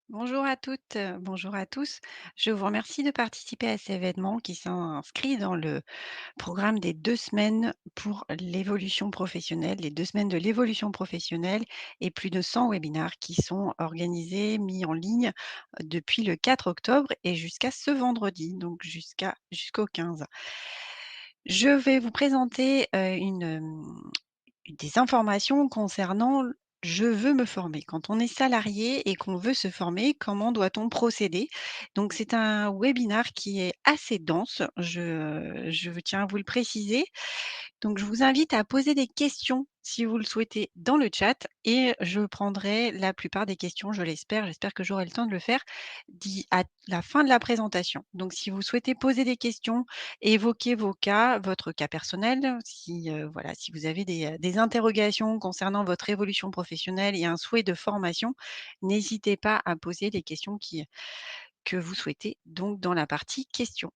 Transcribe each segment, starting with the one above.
Bonjour à toutes, bonjour à tous. Je vous remercie de participer à cet événement qui s'inscrit dans le programme des 2 semaines pour l'évolution professionnelle, les 2 semaines de l'évolution professionnelle et plus de 100 webinaires qui sont organisés, mis en ligne depuis le 4 octobre et jusqu'à ce vendredi, donc jusqu'au 15. Je vais vous présenter, des informations concernant je veux me former. Quand on est salarié et qu'on veut se former, comment doit-on procéder? Donc c'est un webinaire qui est assez dense, je tiens à vous le préciser. Donc je vous invite à poser des questions si vous le souhaitez dans le chat et je prendrai la plupart des questions, je l'espère. J'espère que j'aurai le temps de le faire à la fin de la présentation. Donc si vous souhaitez poser des questions, évoquer vos cas, votre cas personnel, si, voilà, si vous avez des interrogations concernant votre évolution professionnelle et un souhait de formation, n'hésitez pas à poser les questions que vous souhaitez donc dans la partie questions.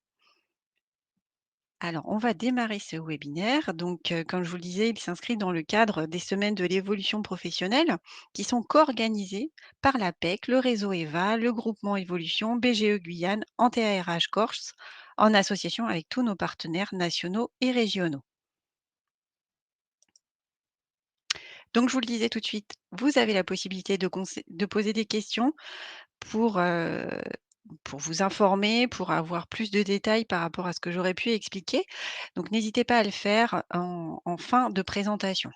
Alors, on va démarrer ce webinaire. Donc, comme je vous le disais, il s'inscrit dans le cadre des semaines de l'évolution professionnelle qui sont co-organisées par l'APEC, le réseau EVA, le groupement Évolution, BGE Guyane, Antea RH Corse, en association avec tous nos partenaires nationaux et régionaux. Donc, je vous le disais tout de suite, vous avez la possibilité de poser des questions pour, heu, pour vous informer, pour avoir plus de détails par rapport à ce que j'aurais pu expliquer. Donc n'hésitez pas à le faire en fin de présentation.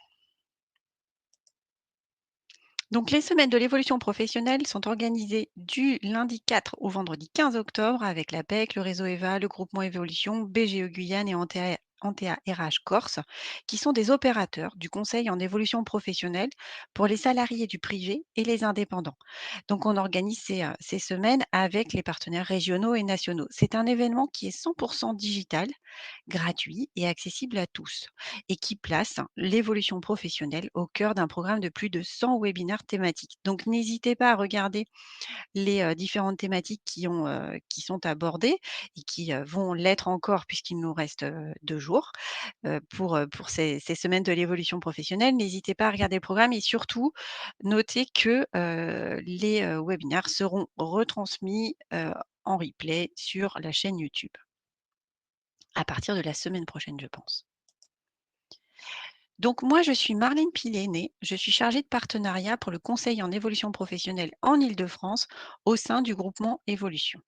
Donc les semaines de l'évolution professionnelle sont organisées du lundi 4 au vendredi 15 octobre avec la PEC, le réseau EVA, le groupement Évolution, BGE Guyane et Antea RH Corse, qui sont des opérateurs du conseil en évolution professionnelle pour les salariés du privé et les indépendants. Donc on organise ces semaines avec les partenaires régionaux et nationaux. C'est un événement qui est 100% digital, gratuit et accessible à tous et qui place l'évolution professionnelle au cœur d'un programme de plus de 100 webinaires thématiques. Donc n'hésitez pas à regarder les différentes thématiques qui sont abordées et qui vont l'être encore puisqu'il nous reste 2 jours pour ces semaines de l'évolution professionnelle. N'hésitez pas à regarder le programme et surtout notez que les webinaires seront retransmis en replay sur la chaîne YouTube à partir de la semaine prochaine, je pense. Donc moi, je suis Marlène Piléné, je suis chargée de partenariat pour le conseil en évolution professionnelle en Île-de-France au sein du groupement Évolution.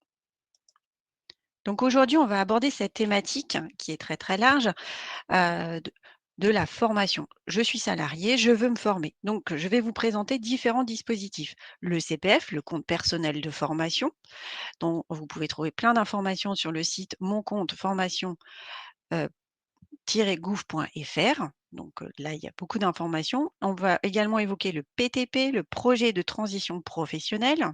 Donc aujourd'hui, on va aborder cette thématique qui est très très large de la formation. Je suis salariée, je veux me former. Donc je vais vous présenter différents dispositifs. Le CPF, le compte personnel de formation, dont vous pouvez trouver plein d'informations sur le site Mon compte formation gouv.fr. Donc là, il y a beaucoup d'informations. On va également évoquer le PTP, le projet de transition professionnelle,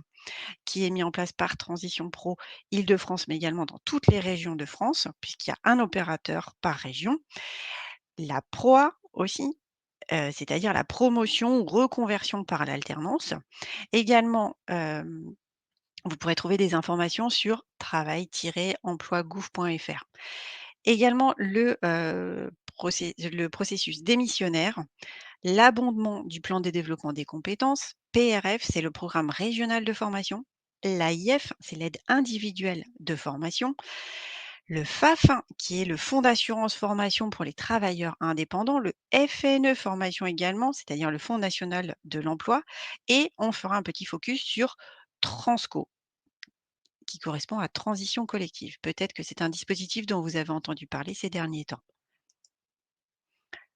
qui est mis en place par Transition Pro Île-de-France, mais également dans toutes les régions de France, puisqu'il y a un opérateur par région. La PROA aussi, c'est-à-dire la promotion ou reconversion par l'alternance. Également, vous pourrez trouver des informations sur travail-emploi-gouv.fr. Également le processus démissionnaire, l'abondement du plan de développement des compétences, PRF, c'est le programme régional de formation, l'AIF, c'est l'aide individuelle de formation, le FAF, qui est le fonds d'assurance formation pour les travailleurs indépendants, le FNE formation également, c'est-à-dire le Fonds national de l'emploi, et on fera un petit focus sur Transco, qui correspond à transition collective. Peut-être que c'est un dispositif dont vous avez entendu parler ces derniers temps.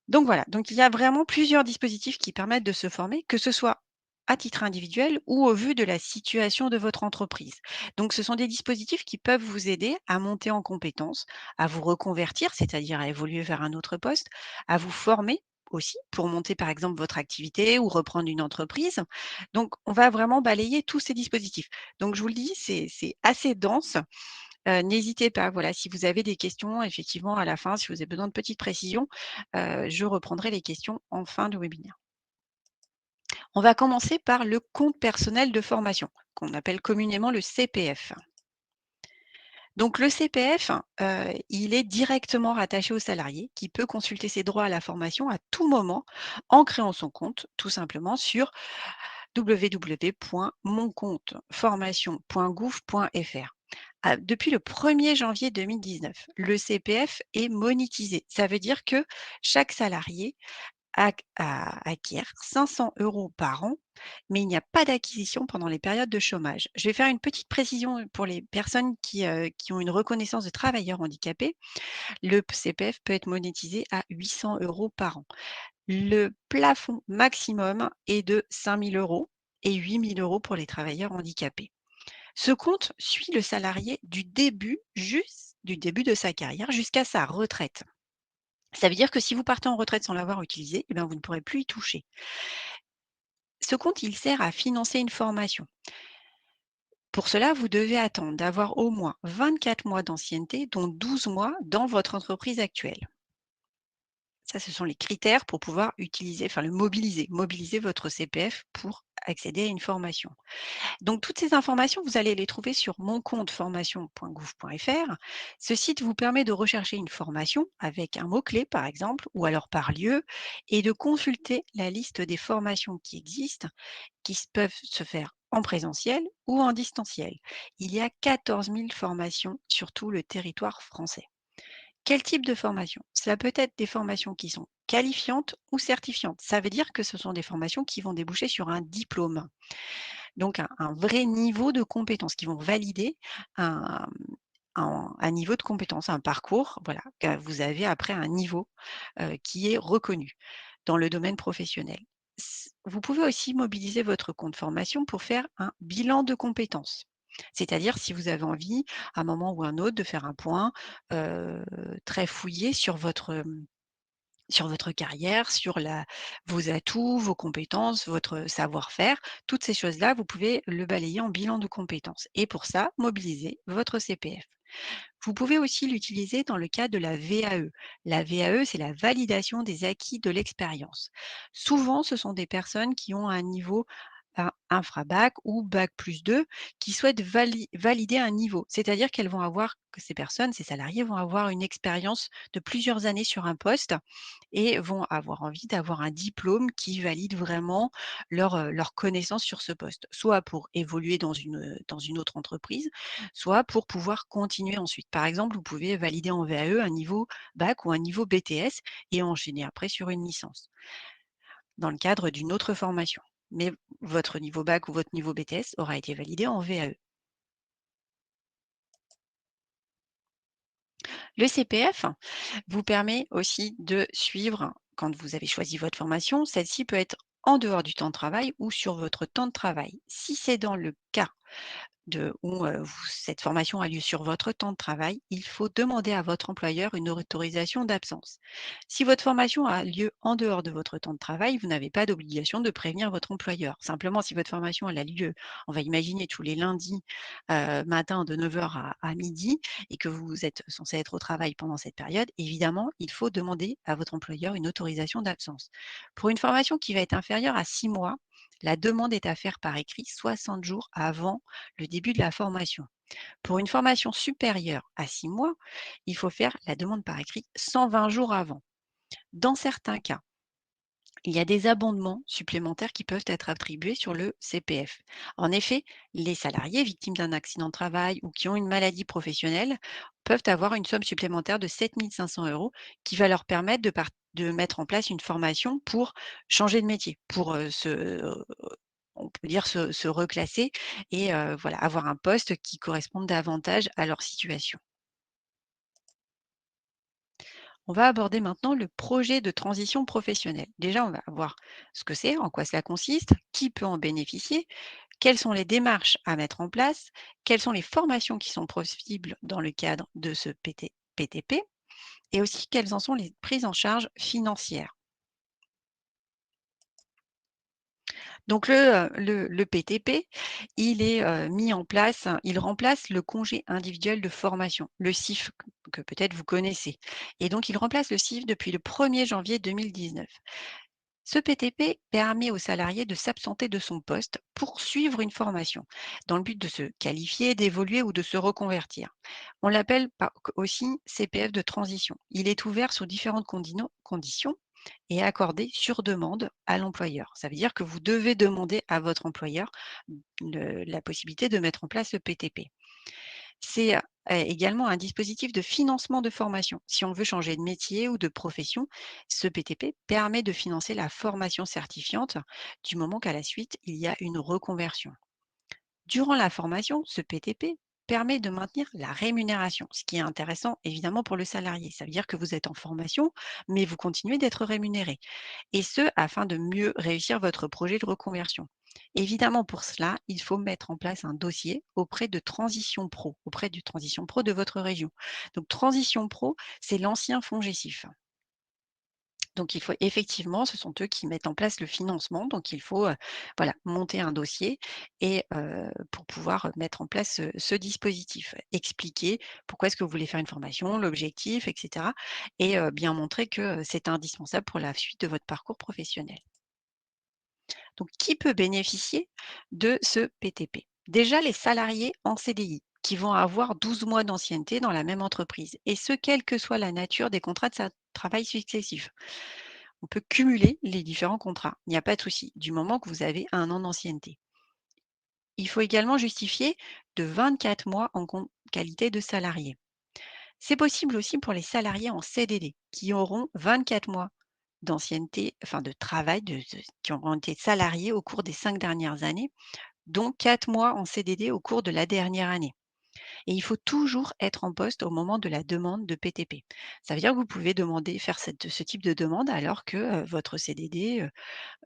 Donc voilà, donc il y a vraiment plusieurs dispositifs qui permettent de se former, que ce soit à titre individuel ou au vu de la situation de votre entreprise. Donc ce sont des dispositifs qui peuvent vous aider à monter en compétences, à vous reconvertir, c'est-à-dire à évoluer vers un autre poste, à vous former aussi pour monter par exemple votre activité ou reprendre une entreprise. Donc on va vraiment balayer tous ces dispositifs. Donc je vous le dis, c'est assez dense. N'hésitez pas, voilà, si vous avez des questions, effectivement, à la fin, si vous avez besoin de petites précisions, je reprendrai les questions en fin de webinaire. On va commencer par le compte personnel de formation, qu'on appelle communément le CPF. Donc le CPF, il est directement rattaché au salarié qui peut consulter ses droits à la formation à tout moment en créant son compte, tout simplement sur www.moncompteformation.gouv.fr. Ah, depuis le 1er janvier 2019, le CPF est monétisé. Ça veut dire que chaque salarié acquiert 500 € par an, mais il n'y a pas d'acquisition pendant les périodes de chômage. Je vais faire une petite précision pour les personnes qui ont une reconnaissance de travailleur handicapé. Le CPF peut être monétisé à 800 € par an. Le plafond maximum est de 5 000 € et 8 000 € pour les travailleurs handicapés. Ce compte suit le salarié du début de sa carrière jusqu'à sa retraite. Ça veut dire que si vous partez en retraite sans l'avoir utilisé, eh bien, vous ne pourrez plus y toucher. Ce compte, il sert à financer une formation. Pour cela, vous devez attendre d'avoir au moins 24 mois d'ancienneté, dont 12 mois dans votre entreprise actuelle. Ça, ce sont les critères pour pouvoir mobiliser votre CPF pour accéder à une formation. Donc, toutes ces informations, vous allez les trouver sur moncompteformation.gouv.fr. Ce site vous permet de rechercher une formation avec un mot-clé, par exemple, ou alors par lieu, et de consulter la liste des formations qui existent, peuvent se faire en présentiel ou en distanciel. Il y a 14 000 formations sur tout le territoire français. Quel type de formation? Cela peut être des formations qui sont qualifiantes ou certifiantes. Ça veut dire que ce sont des formations qui vont déboucher sur un diplôme. Donc un vrai niveau de compétence qui vont valider un, un niveau de compétence, un parcours, voilà, que vous avez après un niveau qui est reconnu dans le domaine professionnel. Vous pouvez aussi mobiliser votre compte formation pour faire un bilan de compétences. C'est-à-dire si vous avez envie, à un moment ou un autre, de faire un point euh, très fouillé sur votre carrière, vos atouts, vos compétences, votre savoir-faire. Toutes ces choses-là, vous pouvez le balayer en bilan de compétences. Et pour ça, mobiliser votre CPF. Vous pouvez aussi l'utiliser dans le cas de la VAE. La VAE, c'est la validation des acquis de l'expérience. Souvent, ce sont des personnes qui ont un niveau infra-bac ou bac plus 2 qui souhaitent valider un niveau. C'est-à-dire que ces personnes, ces salariés vont avoir une expérience de plusieurs années sur un poste et vont avoir envie d'avoir un diplôme qui valide vraiment leur connaissance sur ce poste, soit pour évoluer dans une autre entreprise, soit pour pouvoir continuer ensuite. Par exemple, vous pouvez valider en VAE un niveau bac ou un niveau BTS et enchaîner après sur une licence dans le cadre d'une autre formation. Mais votre niveau bac ou votre niveau BTS aura été validé en VAE. Le CPF vous permet aussi de suivre, quand vous avez choisi votre formation, celle-ci peut être en dehors du temps de travail ou sur votre temps de travail. Si c'est dans le cas où cette formation a lieu sur votre temps de travail, il faut demander à votre employeur une autorisation d'absence. Si votre formation a lieu en dehors de votre temps de travail, vous n'avez pas d'obligation de prévenir votre employeur. Simplement, si votre formation elle a lieu, on va imaginer tous les lundis matin de 9 heures à midi et que vous êtes censé être au travail pendant cette période, évidemment, il faut demander à votre employeur une autorisation d'absence. Pour une formation qui va être inférieure à 6 mois, la demande est à faire par écrit 60 jours avant le début de la formation. Pour une formation supérieure à 6 mois, il faut faire la demande par écrit 120 jours avant. Dans certains cas, il y a des abondements supplémentaires qui peuvent être attribués sur le CPF. En effet, les salariés victimes d'un accident de travail ou qui ont une maladie professionnelle peuvent avoir une somme supplémentaire de 7 500 € qui va leur permettre de mettre en place une formation pour changer de métier, pour on peut dire se reclasser et voilà, avoir un poste qui corresponde davantage à leur situation. On va aborder maintenant le projet de transition professionnelle. Déjà, on va voir ce que c'est, en quoi cela consiste, qui peut en bénéficier, quelles sont les démarches à mettre en place, quelles sont les formations qui sont possibles dans le cadre de ce PTP et aussi quelles en sont les prises en charge financières. Donc le PTP, il est, mis en place, il remplace le congé individuel de formation, le CIF que peut-être vous connaissez et donc il remplace le CIF depuis le 1er janvier 2019. Ce PTP permet aux salariés de s'absenter de son poste pour suivre une formation, dans le but de se qualifier, d'évoluer ou de se reconvertir. On l'appelle aussi CPF de transition. Il est ouvert sous différentes conditions et accordé sur demande à l'employeur. Ça veut dire que vous devez demander à votre employeur la possibilité de mettre en place ce PTP. C'est également un dispositif de financement de formation. Si on veut changer de métier ou de profession, ce PTP permet de financer la formation certifiante du moment qu'à la suite, il y a une reconversion. Durant la formation, ce PTP permet de maintenir la rémunération, ce qui est intéressant évidemment pour le salarié. Ça veut dire que vous êtes en formation, mais vous continuez d'être rémunéré. Et ce, afin de mieux réussir votre projet de reconversion. Évidemment, pour cela, il faut mettre en place un dossier auprès de Transition Pro, auprès du Transition Pro de votre région. Donc, Transition Pro, c'est l'ancien FONGECIF. Donc il faut effectivement, ce sont eux qui mettent en place le financement, donc il faut, voilà, monter un dossier et pour pouvoir, mettre en place ce dispositif. Expliquer pourquoi est-ce que vous voulez faire une formation, l'objectif et cetera et bien montrer que, c'est indispensable pour la suite de votre parcours professionnel. Donc qui peut bénéficier de ce PTP? Déjà les salariés en CDI qui vont avoir 12 mois d'ancienneté dans la même entreprise et ce, quelle que soit la nature des contrats de travail successifs. On peut cumuler les différents contrats, il n'y a pas de souci, du moment que vous avez 1 an d'ancienneté. Il faut également justifier de 24 mois en qualité de salarié. C'est possible aussi pour les salariés en CDD qui auront 24 mois d'ancienneté, enfin de travail, qui auront été salariés au cours des 5 dernières années, dont 4 mois en CDD au cours de la dernière année. Et il faut toujours être en poste au moment de la demande de PTP. Ça veut dire que vous pouvez demander, faire ce type de demande alors que votre CDD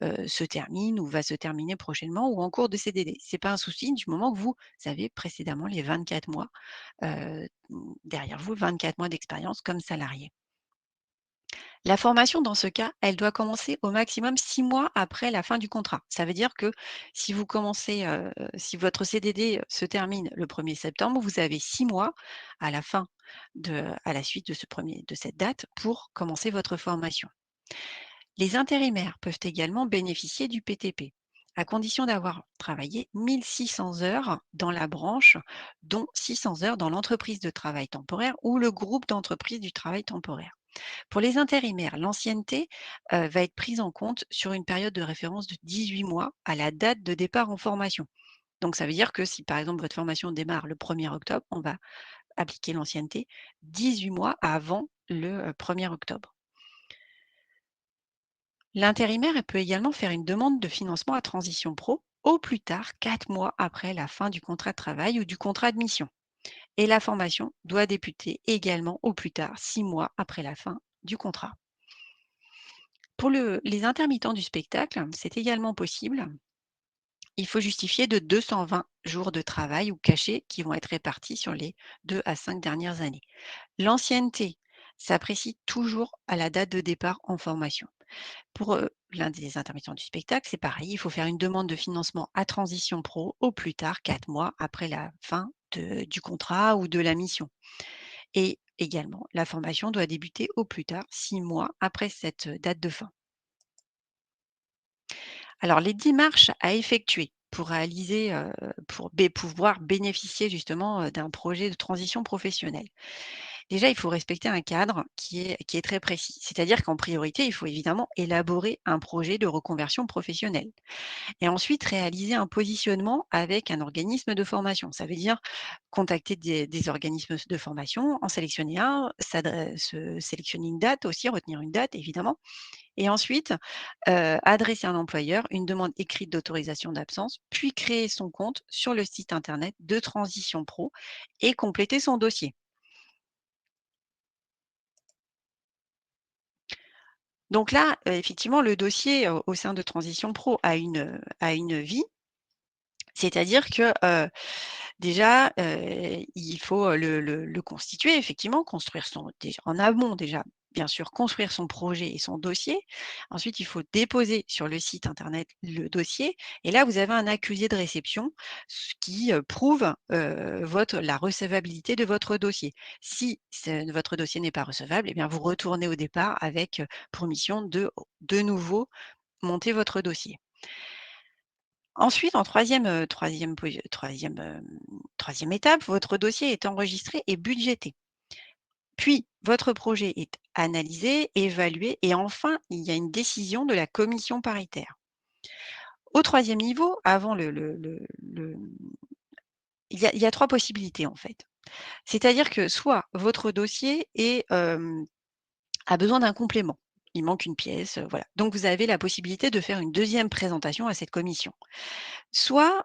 se termine ou va se terminer prochainement ou en cours de CDD. C'est pas un souci du moment que vous avez précédemment les 24 mois derrière vous, 24 mois d'expérience comme salarié. La formation, dans ce cas, elle doit commencer au maximum 6 mois après la fin du contrat. Ça veut dire que si vous commencez, si votre CDD se termine le 1er septembre, vous avez 6 mois à la fin à la suite de de cette date pour commencer votre formation. Les intérimaires peuvent également bénéficier du PTP, à condition d'avoir travaillé 1600 heures dans la branche, dont 600 heures dans l'entreprise de travail temporaire ou le groupe d'entreprises du travail temporaire. Pour les intérimaires, l'ancienneté va être prise en compte sur une période de référence de 18 mois à la date de départ en formation. Donc ça veut dire que si par exemple votre formation démarre le 1er octobre, on va appliquer l'ancienneté 18 mois avant le 1er octobre. L'intérimaire elle peut également faire une demande de financement à Transition Pro au plus tard 4 mois après la fin du contrat de travail ou du contrat de mission. Et la formation doit débuter également au plus tard 6 mois après la fin du contrat. Pour les intermittents du spectacle, c'est également possible. Il faut justifier de 220 jours de travail ou cachets qui vont être répartis sur les 2 à 5 dernières années. L'ancienneté s'apprécie toujours à la date de départ en formation. Pour l'un des intermittents du spectacle, c'est pareil, il faut faire une demande de financement à Transition Pro au plus tard 4 mois après la fin du contrat ou de la mission. Et également, la formation doit débuter au plus tard 6 mois après cette date de fin. Alors, les démarches à effectuer pour réaliser, pour pouvoir bénéficier justement, d'un projet de transition professionnelle. Déjà, il faut respecter un cadre qui est très précis. C'est-à-dire qu'en priorité, il faut évidemment élaborer un projet de reconversion professionnelle et ensuite réaliser un positionnement avec un organisme de formation. Ça veut dire contacter des organismes de formation, en sélectionner un, se sélectionner une date aussi, retenir une date évidemment et ensuite, adresser à un employeur une demande écrite d'autorisation d'absence, puis créer son compte sur le site internet de Transition Pro et compléter son dossier. Donc là, effectivement, le dossier, au sein de Transition Pro a une vie, c'est-à-dire que, déjà, il faut, le constituer effectivement, construire son déjà en amont déjà, bien sûr, construire son projet et son dossier. Ensuite, il faut déposer sur le site internet le dossier et là, vous avez un accusé de réception, ce qui, prouve, la recevabilité de votre dossier. Si votre dossier n'est pas recevable, eh bien, vous retournez au départ avec, pour mission de nouveau monter votre dossier. Ensuite, en troisième étape, votre dossier est enregistré et budgété. Puis, votre projet est analysé, évalué et enfin, il y a une décision de la commission paritaire. Au troisième niveau, avant il y a 3 possibilités, en fait. C'est-à-dire que soit votre dossier a besoin d'un complément. Il manque une pièce, voilà. Donc vous avez la possibilité de faire une deuxième présentation à cette commission. Soit,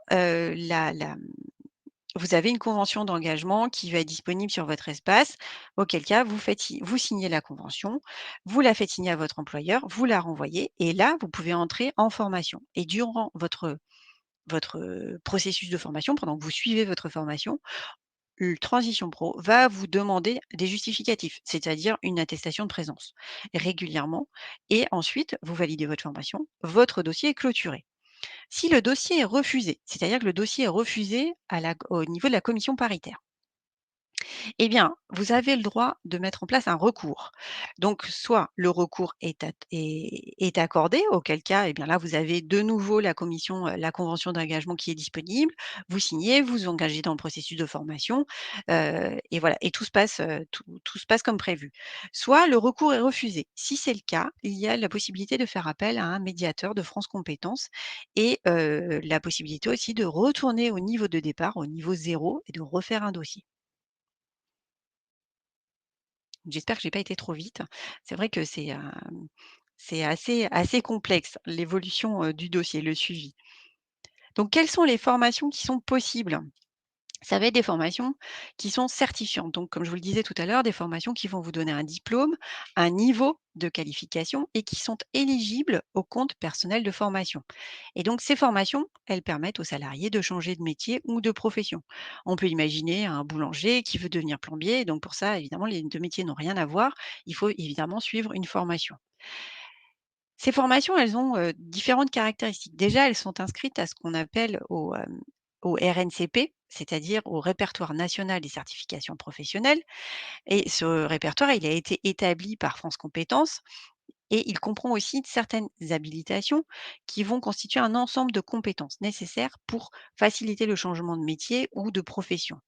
vous avez une convention d'engagement qui va être disponible sur votre espace, auquel cas vous signez la convention, vous la faites signer à votre employeur, vous la renvoyez et là, vous pouvez entrer en formation et durant votre processus de formation, pendant que vous suivez votre formation, le Transition Pro va vous demander des justificatifs, c'est-à-dire une attestation de présence régulièrement et ensuite vous validez votre formation, votre dossier est clôturé. Si le dossier est refusé, c'est-à-dire que le dossier est refusé au niveau de la commission paritaire, eh bien, vous avez le droit de mettre en place un recours. Donc, soit le recours est accordé, auquel cas, eh bien là, vous avez de nouveau la convention d'engagement qui est disponible. Vous signez, vous vous engagez dans le processus de formation, et voilà, et tout se passe comme prévu. Soit le recours est refusé. Si c'est le cas, il y a la possibilité de faire appel à un médiateur de France Compétences et la possibilité aussi de retourner au niveau de départ, au niveau zéro, et de refaire un dossier. J'espère que j'ai pas été trop vite. C'est vrai que c'est assez complexe l'évolution, du dossier, le suivi. Donc quelles sont les formations qui sont possibles? Ça va être des formations qui sont certifiantes. Donc, comme je vous le disais tout à l'heure, des formations qui vont vous donner un diplôme, un niveau de qualification et qui sont éligibles au compte personnel de formation. Et donc, ces formations, elles permettent aux salariés de changer de métier ou de profession. On peut imaginer un boulanger qui veut devenir plombier. Donc, pour ça, évidemment, les deux métiers n'ont rien à voir. Il faut évidemment suivre une formation. Ces formations, elles ont, différentes caractéristiques. Déjà, elles sont inscrites à ce qu'on appelle au RNCP, c'est-à-dire au Répertoire national des certifications professionnelles et ce répertoire, il a été établi par France Compétences et il comprend aussi certaines habilitations qui vont constituer un ensemble de compétences nécessaires pour faciliter le changement de métier ou de profession.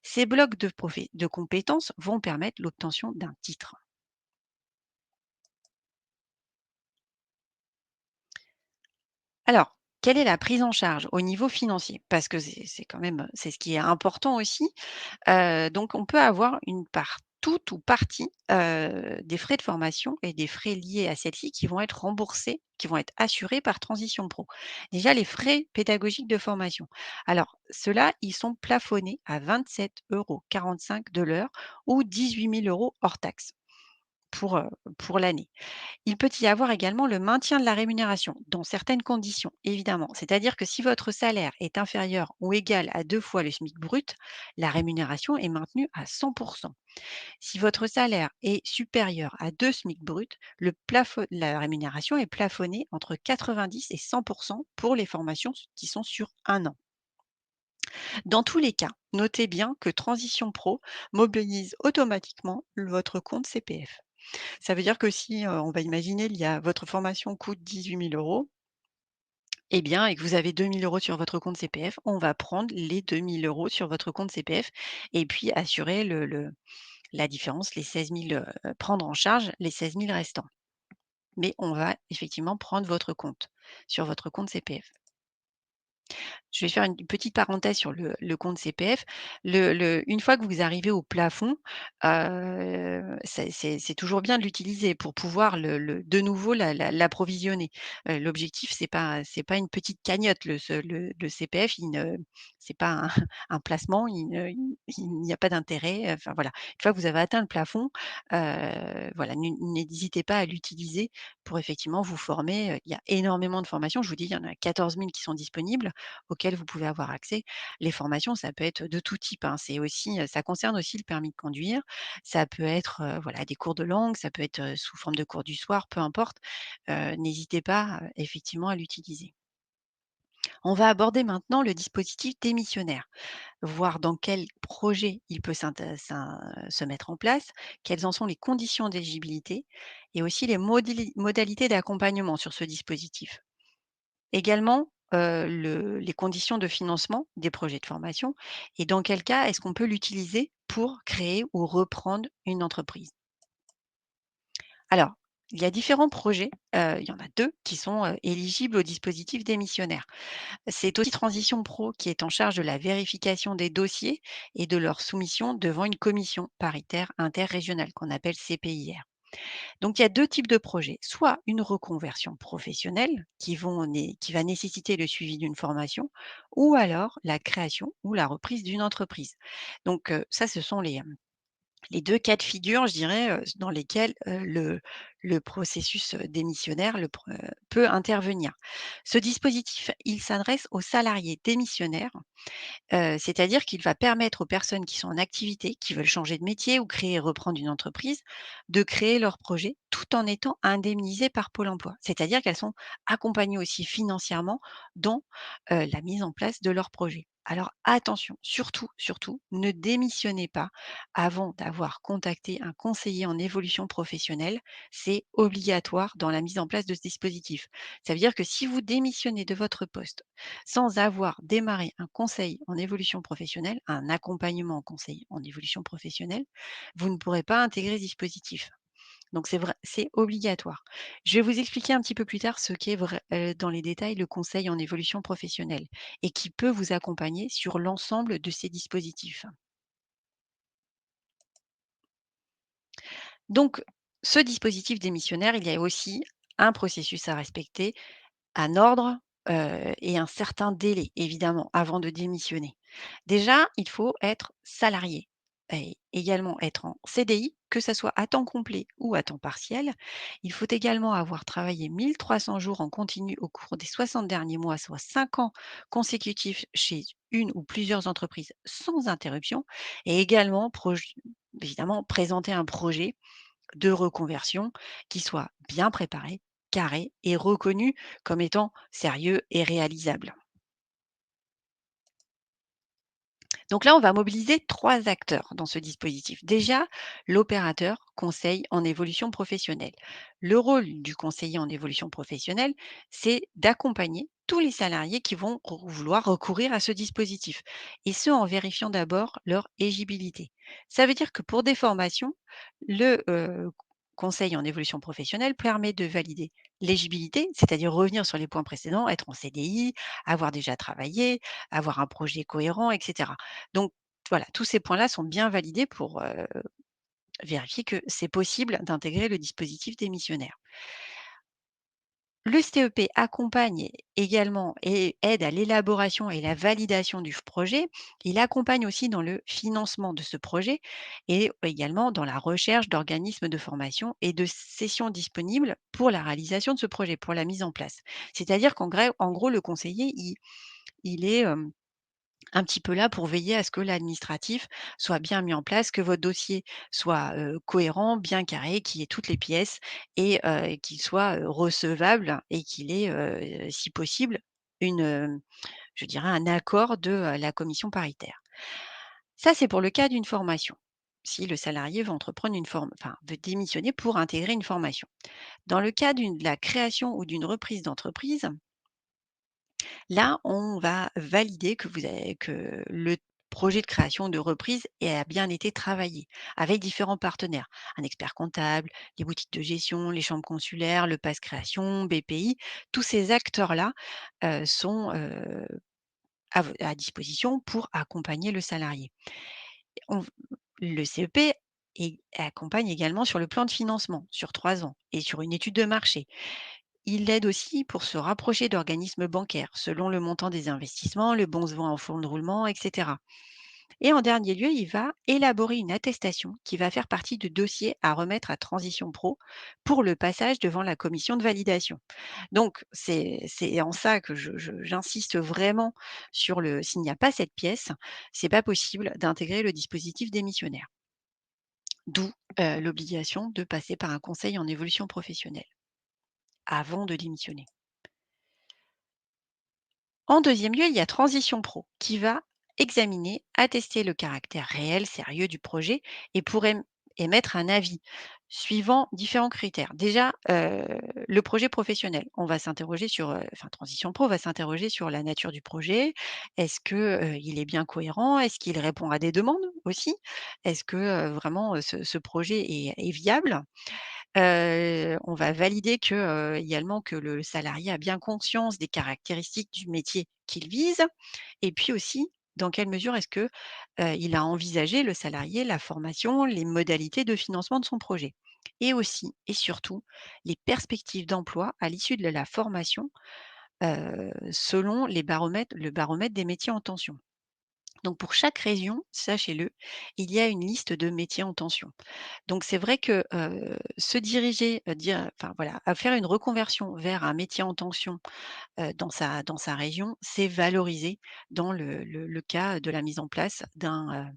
Ces blocs de compétences vont permettre l'obtention d'un titre. Alors, quelle est la prise en charge au niveau financier? Parce que c'est quand même, c'est ce qui est important aussi. Donc on peut avoir une part toute ou partie, des frais de formation et des frais liés à celle-ci qui vont être remboursés, qui vont être assurés par Transition Pro. Déjà les frais pédagogiques de formation. Alors ceux-là, ils sont plafonnés à 27,45 € de l'heure ou 18 000 € hors taxes pour, heu, pour l'année. Il peut y avoir également le maintien de la rémunération, dans certaines conditions, évidemment. C'est-à-dire que si votre salaire est inférieur ou égal à 2 fois le SMIC brut, la rémunération est maintenue à 100. Si votre salaire est supérieur à 2 SMIC bruts, la rémunération est plafonnée entre 90 et 100 pour les formations qui sont sur un an. Dans tous les cas, notez bien que Transition Pro mobilise automatiquement votre compte CPF. Ça veut dire que si, on va imaginer, votre formation coûte 18 000 € et bien et que vous avez 2 000 € sur votre compte CPF, on va prendre les 2 000 € sur votre compte CPF et puis assurer la différence, les 16 000, prendre en charge les 16 000 restants. Mais on va effectivement prendre votre compte, sur votre compte CPF. Je vais faire une petite parenthèse sur le compte CPF. Une fois que vous arrivez au plafond, c'est toujours bien de l'utiliser pour pouvoir de nouveau l'approvisionner. L'objectif, c'est pas une petite cagnotte. Le CPF, c'est pas un un placement, il n'y a pas d'intérêt, enfin voilà. Une fois que vous avez atteint le plafond, voilà, n'hésitez pas à l'utiliser pour effectivement vous former. Il y a énormément de formations. Je vous dis, il y en a 14 000 qui sont disponibles auxquelles vous pouvez avoir accès. Les formations, ça peut être de tout type, hein. C'est aussi, ça concerne aussi le permis de conduire. Ça peut être, voilà, des cours de langue, ça peut être, sous forme de cours du soir, peu importe. N'hésitez pas, effectivement à l'utiliser. On va aborder maintenant le dispositif démissionnaire, voir dans quel projet il peut se mettre en place, quelles en sont les conditions d'éligibilité et aussi les modalités d'accompagnement sur ce dispositif. Également, les conditions de financement des projets de formation et dans quel cas est-ce qu'on peut l'utiliser pour créer ou reprendre une entreprise. Alors, il y a différents projets, il y en a 2 qui sont, éligibles au dispositif démissionnaire. C'est aussi Transition Pro qui est en charge de la vérification des dossiers et de leur soumission devant une commission paritaire interrégionale qu'on appelle CPIR. Donc il y a 2 types de projets, soit une reconversion professionnelle qui va nécessiter le suivi d'une formation ou alors la création ou la reprise d'une entreprise. Donc ça ce sont les 2 cas de figure, je dirais, dans lesquels, le processus, démissionnaire peut intervenir. Ce dispositif, il s'adresse aux salariés démissionnaires. C'est-à-dire qu'il va permettre aux personnes qui sont en activité, qui veulent changer de métier ou créer et reprendre une entreprise, de créer leur projet tout en étant indemnisées par Pôle emploi. C'est-à-dire qu'elles sont accompagnées aussi financièrement dans, la mise en place de leur projet. Alors attention, surtout, surtout, ne démissionnez pas avant d'avoir contacté un conseiller en évolution professionnelle. C'est obligatoire dans la mise en place de ce dispositif. Ça veut dire que si vous démissionnez de votre poste sans avoir démarré un conseil en évolution professionnelle, un accompagnement en conseil en évolution professionnelle, vous ne pourrez pas intégrer ce dispositif. Donc c'est vrai, c'est obligatoire. Je vais vous expliquer un petit peu plus tard ce qu'est dans les détails le conseil en évolution professionnelle et qui peut vous accompagner sur l'ensemble de ces dispositifs. Donc, ce dispositif démissionnaire, il y a aussi un processus à respecter. Un ordre, et un certain délai, évidemment, avant de démissionner. Déjà, il faut être salarié et également être en CDI, que ça soit à temps complet ou à temps partiel. Il faut également avoir travaillé 1 300 jours en continu au cours des 60 derniers mois, soit 5 ans consécutifs chez une ou plusieurs entreprises sans interruption et également évidemment présenter un projet de reconversion qui soit bien préparé, carré et reconnu comme étant sérieux et réalisable. Donc là, on va mobiliser 3 acteurs dans ce dispositif. Déjà, l'opérateur conseil en évolution professionnelle. Le rôle du conseiller en évolution professionnelle, c'est d'accompagner tous les salariés qui vont vouloir recourir à ce dispositif, et ce en vérifiant d'abord leur éligibilité. Ça veut dire que pour des formations, le conseil en évolution professionnelle permet de valider l'éligibilité, c'est-à-dire revenir sur les points précédents, être en CDI, avoir déjà travaillé, avoir un projet cohérent, etc. Donc voilà, tous ces points-là sont bien validés pour, vérifier que c'est possible d'intégrer le dispositif démissionnaire. Le CEP accompagne également et aide à l'élaboration et la validation du projet. Il accompagne aussi dans le financement de ce projet et également dans la recherche d'organismes de formation et de sessions disponibles pour la réalisation de ce projet, pour la mise en place. C'est-à-dire en gros, le conseiller, il est, un petit peu là pour veiller à ce que l'administratif soit bien mis en place, que votre dossier soit, cohérent, bien carré, qu'il y ait toutes les pièces et qu'il soit, recevable et qu'il ait, si possible, je dirais un accord de, la commission paritaire. Ça, c'est pour le cas d'une formation. Si le salarié veut entreprendre veut démissionner pour intégrer une formation. Dans le cas de la création ou d'une reprise d'entreprise, là, on va valider que le projet de création ou de reprise a bien été travaillé avec différents partenaires. Un expert comptable, les boutiques de gestion, les chambres consulaires, le pass création, BPI. Tous ces acteurs-là, sont, à disposition pour accompagner le salarié. On v Le CEP accompagne également sur le plan de financement sur 3 ans et sur une étude de marché. Il aide aussi pour se rapprocher d'organismes bancaires, selon le montant des investissements, le besoin en fonds de roulement, etc. Et en dernier lieu, il va élaborer une attestation qui va faire partie du dossier à remettre à Transition Pro pour le passage devant la commission de validation. Donc, c'est en ça que j'insiste vraiment sur s'il n'y a pas cette pièce, c'est pas possible d'intégrer le dispositif démissionnaire. D'où l'obligation de passer par un conseil en évolution professionnelle avant de démissionner. En deuxième lieu, il y a Transition Pro qui va examiner, attester le caractère réel, sérieux du projet et émettre un avis suivant différents critères. Déjà, le projet professionnel, on va s'interroger sur, Transition Pro va s'interroger sur la nature du projet. Est-ce que, il est bien cohérent? Est-ce qu'il répond à des demandes aussi? Est-ce que, vraiment, ce projet est viable? On va valider que, également que le salarié a bien conscience des caractéristiques du métier qu'il vise et puis aussi, dans quelle mesure est-ce que, il a envisagé, le salarié, la formation, les modalités de financement de son projet et aussi et surtout les perspectives d'emploi à l'issue de la formation, selon le baromètre des métiers en tension. Donc pour chaque région, sachez-le, il y a une liste de métiers en tension. Donc c'est vrai que, se diriger, dire enfin voilà, à faire une reconversion vers un métier en tension, dans sa région, c'est valorisé dans le cas de la mise en place d'un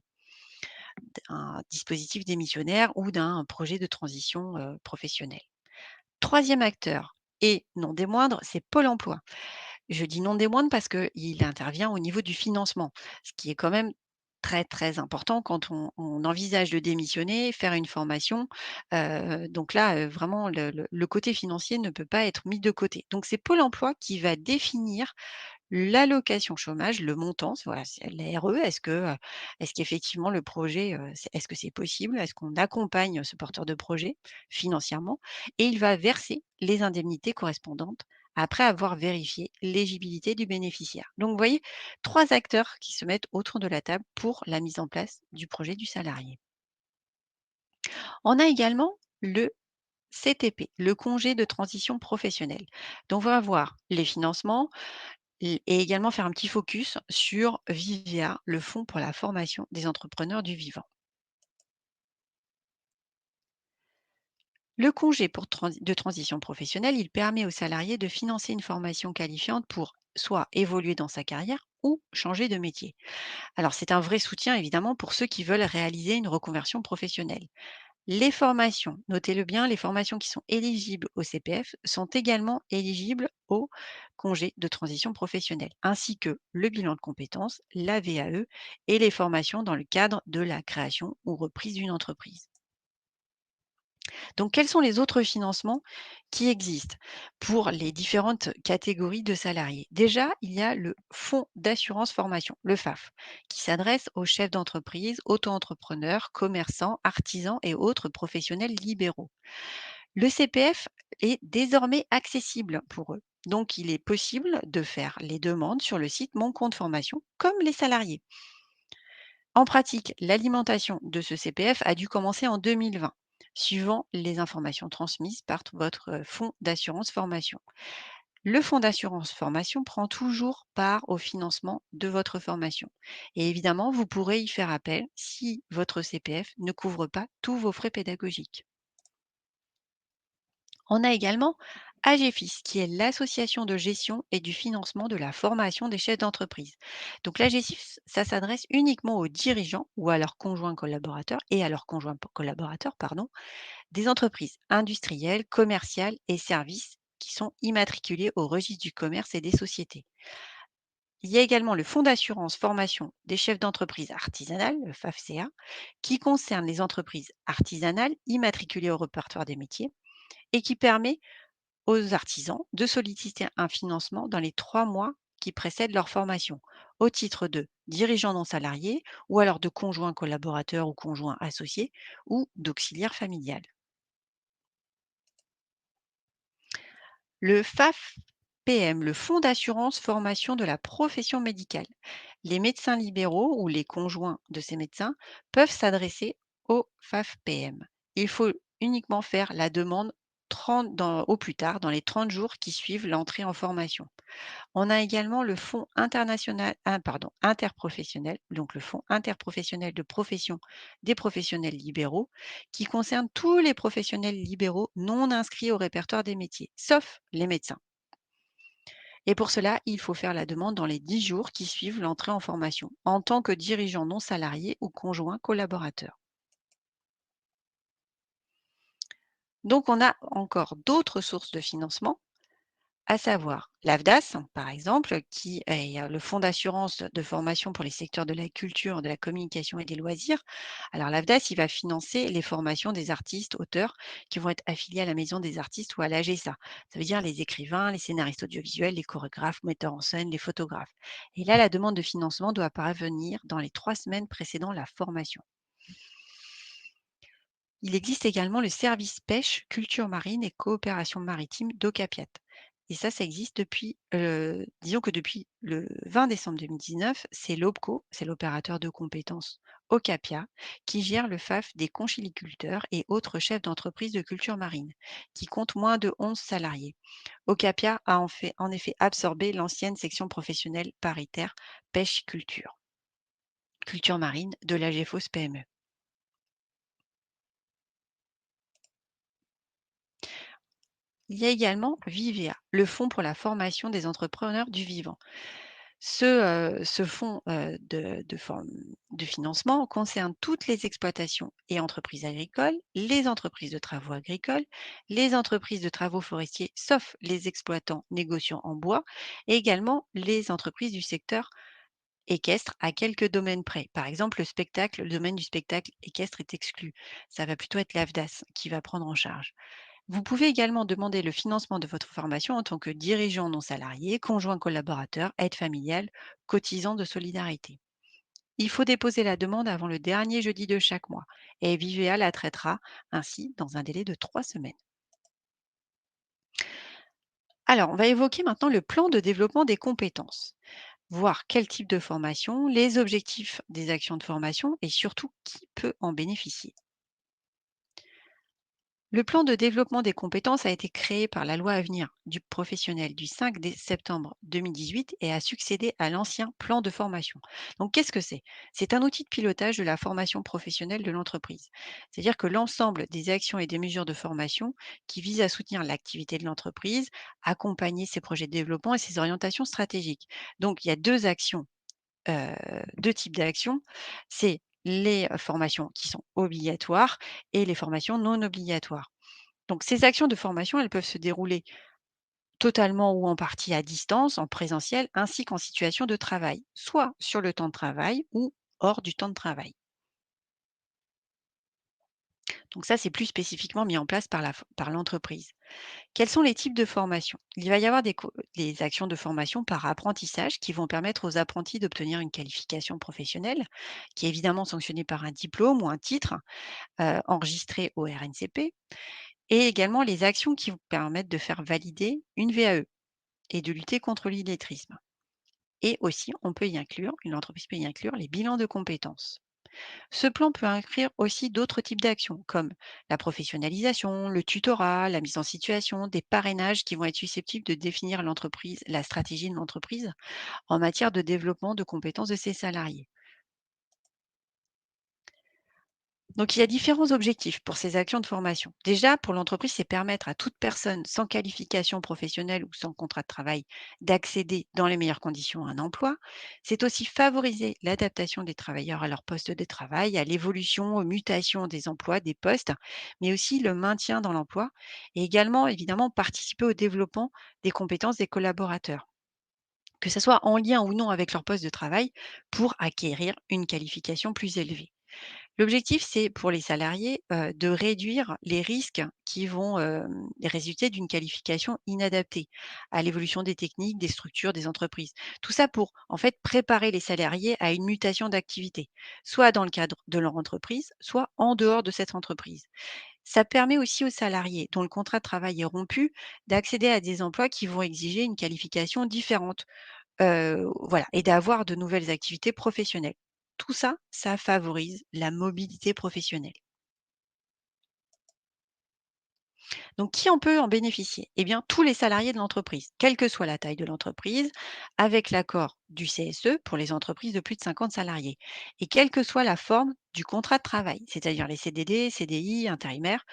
dispositif démissionnaire ou d'un projet de transition, professionnelle. 3e acteur et non des moindres, c'est Pôle emploi. Je dis non des moindres parce qu'il intervient au niveau du financement, ce qui est quand même très, très important quand on envisage de démissionner, faire une formation. Donc là, vraiment le côté financier ne peut pas être mis de côté. Donc c'est Pôle emploi qui va définir l'allocation chômage, le montant, voilà, c'est la RE. Est-ce qu'effectivement le projet, est-ce que c'est possible? Est-ce qu'on accompagne ce porteur de projet financièrement? Et il va verser les indemnités correspondantes après avoir vérifié l'éligibilité du bénéficiaire. Donc vous voyez, 3 acteurs qui se mettent autour de la table pour la mise en place du projet du salarié. On a également le CTP, le congé de transition professionnelle. Donc on va voir les financements, et également faire un petit focus sur Vivea, le fonds pour la formation des entrepreneurs du vivant. Le congé de transition professionnelle, il permet aux salariés de financer une formation qualifiante pour soit évoluer dans sa carrière ou changer de métier. Alors c'est un vrai soutien évidemment pour ceux qui veulent réaliser une reconversion professionnelle. Les formations, notez-le bien, les formations qui sont éligibles au CPF sont également éligibles au congé de transition professionnelle, ainsi que le bilan de compétences, la VAE et les formations dans le cadre de la création ou reprise d'une entreprise. Donc, quels sont les autres financements qui existent pour les différentes catégories de salariés? Déjà, il y a le Fonds d'assurance formation, le FAF, qui s'adresse aux chefs d'entreprise, auto-entrepreneurs, commerçants, artisans et autres professionnels libéraux. Le CPF est désormais accessible pour eux. Donc, il est possible de faire les demandes sur le site Mon compte formation, comme les salariés. En pratique, l'alimentation de ce CPF a dû commencer en 2020, suivant les informations transmises par votre fonds d'assurance formation. Le fonds d'assurance formation prend toujours part au financement de votre formation. Et évidemment, vous pourrez y faire appel si votre CPF ne couvre pas tous vos frais pédagogiques. On a également AGFIS, qui est l'association de gestion et du financement de la formation des chefs d'entreprise. Donc l'AGFIS, ça s'adresse uniquement aux dirigeants ou à leurs conjoints collaborateurs et à leurs collaborateurs, pardon, des entreprises industrielles, commerciales et services qui sont immatriculés au registre du commerce et des sociétés. Il y a également le fonds d'assurance formation des chefs d'entreprise artisanales, le FAFCA, qui concerne les entreprises artisanales immatriculées au répertoire des métiers et qui permet aux artisans de solliciter un financement dans les 3 mois qui précèdent leur formation, au titre de dirigeants non salariés ou alors de conjoints collaborateurs ou conjoints associés ou d'auxiliaires familiales. Le FAF-PM, le Fonds d'assurance formation de la profession médicale. Les médecins libéraux ou les conjoints de ces médecins peuvent s'adresser au FAF-PM. Il faut uniquement faire la demande au plus tard, dans les 30 jours qui suivent l'entrée en formation. On a également le fonds interprofessionnel, donc le fonds interprofessionnel de profession des professionnels libéraux, qui concerne tous les professionnels libéraux non inscrits au répertoire des métiers, sauf les médecins. Et pour cela, il faut faire la demande dans les 10 jours qui suivent l'entrée en formation, en tant que dirigeant non salarié ou conjoint collaborateur. Donc, on a encore d'autres sources de financement, à savoir l'AFDAS, par exemple, qui est le fonds d'assurance de formation pour les secteurs de la culture, de la communication et des loisirs. Alors l'AFDAS, il va financer les formations des artistes, auteurs qui vont être affiliés à la Maison des artistes ou à l'AGESA. Ça veut dire les écrivains, les scénaristes audiovisuels, les chorégraphes, metteurs en scène, les photographes. Et là, la demande de financement doit parvenir dans les 3 semaines précédant la formation. Il existe également le service pêche, culture marine et coopération maritime d'Ocapiat. Et ça existe depuis, disons que depuis le 20 décembre 2019, c'est l'OPCO, c'est l'opérateur de compétences Ocapia, qui gère le FAF des conchiliculteurs et autres chefs d'entreprise de culture marine, qui compte moins de 11 salariés. Ocapia a en effet absorbé l'ancienne section professionnelle paritaire pêche-culture, culture marine de l'AGFOS PME. Il y a également Vivea, le fonds pour la formation des entrepreneurs du vivant. Ce fonds de financement concerne toutes les exploitations et entreprises agricoles, les entreprises de travaux agricoles, les entreprises de travaux forestiers, sauf les exploitants négociants en bois, et également les entreprises du secteur équestre à quelques domaines près. Par exemple, le domaine du spectacle équestre est exclu. Ça va plutôt être l'AFDAS qui va prendre en charge. Vous pouvez également demander le financement de votre formation en tant que dirigeant non salarié, conjoint collaborateur, aide familiale, cotisant de solidarité. Il faut déposer la demande avant le dernier jeudi de chaque mois et Vivea la traitera ainsi dans un délai de 3 semaines. Alors, on va évoquer maintenant le plan de développement des compétences, voir quel type de formation, les objectifs des actions de formation et surtout qui peut en bénéficier. Le plan de développement des compétences a été créé par la loi Avenir du professionnel du 5 septembre 2018 et a succédé à l'ancien plan de formation. Donc, qu'est-ce que c'est? C'est un outil de pilotage de la formation professionnelle de l'entreprise. C'est-à-dire que l'ensemble des actions et des mesures de formation qui visent à soutenir l'activité de l'entreprise, accompagner ses projets de développement et ses orientations stratégiques. Donc, il y a euh, deux types d'actions. C'est les formations qui sont obligatoires et les formations non obligatoires. Donc ces actions de formation, elles peuvent se dérouler totalement ou en partie à distance, en présentiel, ainsi qu'en situation de travail, soit sur le temps de travail ou hors du temps de travail. Donc ça, c'est plus spécifiquement mis en place par l'entreprise. Quels sont les types de formation? Il va y avoir des actions de formation par apprentissage qui vont permettre aux apprentis d'obtenir une qualification professionnelle, qui est évidemment sanctionnée par un diplôme ou un titre enregistré au RNCP, et également les actions qui vous permettent de faire valider une VAE et de lutter contre l'illettrisme. Et aussi, une entreprise peut y inclure les bilans de compétences. Ce plan peut inclure aussi d'autres types d'actions, comme la professionnalisation, le tutorat, la mise en situation, des parrainages qui vont être susceptibles de définir la stratégie de l'entreprise en matière de développement de compétences de ses salariés. Donc, il y a différents objectifs pour ces actions de formation. Déjà, pour l'entreprise, c'est permettre à toute personne sans qualification professionnelle ou sans contrat de travail d'accéder dans les meilleures conditions à un emploi. C'est aussi favoriser l'adaptation des travailleurs à leur poste de travail, à l'évolution, aux mutations des emplois, des postes, mais aussi le maintien dans l'emploi et également, évidemment, participer au développement des compétences des collaborateurs, que ce soit en lien ou non avec leur poste de travail, pour acquérir une qualification plus élevée. L'objectif, c'est pour les salariés, de réduire les risques qui vont, résulter d'une qualification inadaptée à l'évolution des techniques, des structures, des entreprises. Tout ça pour, en fait, préparer les salariés à une mutation d'activité, soit dans le cadre de leur entreprise, soit en dehors de cette entreprise. Ça permet aussi aux salariés dont le contrat de travail est rompu d'accéder à des emplois qui vont exiger une qualification différente. Voilà, et d'avoir de nouvelles activités professionnelles. Tout ça, ça favorise la mobilité professionnelle. Donc qui en peut en bénéficier? Eh bien, tous les salariés de l'entreprise, quelle que soit la taille de l'entreprise, avec l'accord du CSE pour les entreprises de plus de 50 salariés et quelle que soit la forme du contrat de travail, c'est-à-dire les CDD, CDI, intérimaires,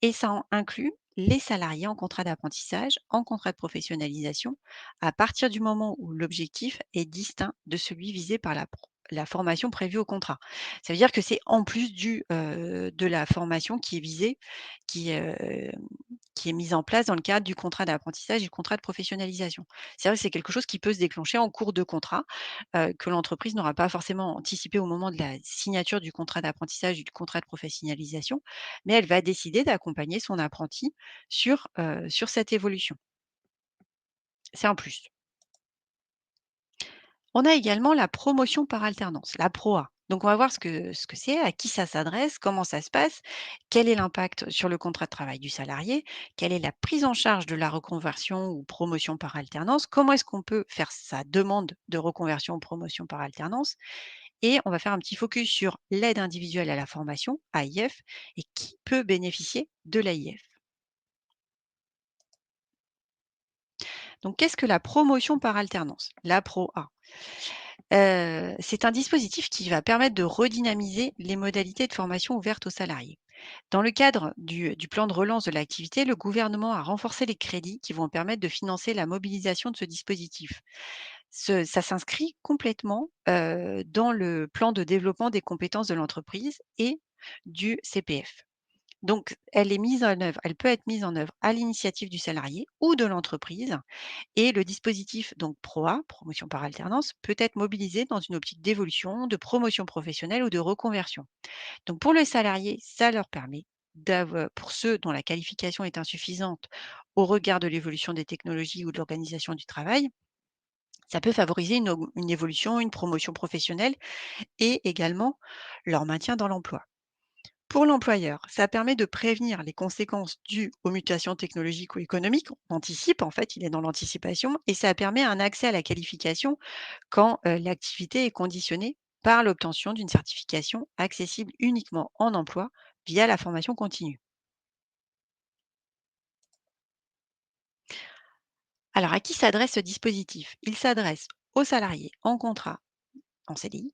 et ça inclut les salariés en contrat d'apprentissage, en contrat de professionnalisation, à partir du moment où l'objectif est distinct de celui visé par la formation prévue au contrat. Ça veut dire que c'est en plus de la formation qui est visée, qui, qui est mise en place dans le cadre du contrat d'apprentissage et du contrat de professionnalisation. C'est vrai que c'est quelque chose qui peut se déclencher en cours de contrat, que l'entreprise n'aura pas forcément anticipé au moment de la signature du contrat d'apprentissage et du contrat de professionnalisation, mais elle va décider d'accompagner son apprenti sur cette évolution. C'est un plus. On a également la promotion par alternance, la PROA. Donc, on va voir ce que c'est, à qui ça s'adresse, comment ça se passe, quel est l'impact sur le contrat de travail du salarié, quelle est la prise en charge de la reconversion ou promotion par alternance, comment est-ce qu'on peut faire sa demande de reconversion ou promotion par alternance, et on va faire un petit focus sur l'aide individuelle à la formation, AIF, et qui peut bénéficier de l'AIF. Donc, qu'est-ce que la promotion par alternance? La Pro A. C'est un dispositif qui va permettre de redynamiser les modalités de formation ouvertes aux salariés. Dans le cadre du plan de relance de l'activité, le gouvernement a renforcé les crédits qui vont permettre de financer la mobilisation de ce dispositif. Ça s'inscrit complètement dans le plan de développement des compétences de l'entreprise et du CPF. Donc, elle peut être mise en œuvre à l'initiative du salarié ou de l'entreprise, et le dispositif donc PROA, promotion par alternance, peut être mobilisé dans une optique d'évolution, de promotion professionnelle ou de reconversion. Donc pour les salariés, ça leur permet pour ceux dont la qualification est insuffisante au regard de l'évolution des technologies ou de l'organisation du travail, ça peut favoriser une évolution, une promotion professionnelle et également leur maintien dans l'emploi. Pour l'employeur, ça permet de prévenir les conséquences dues aux mutations technologiques ou économiques. On anticipe, en fait, il est dans l'anticipation, et ça permet un accès à la qualification quand l'activité est conditionnée par l'obtention d'une certification accessible uniquement en emploi via la formation continue. Alors, à qui s'adresse ce dispositif? Il s'adresse aux salariés en contrat en CDI,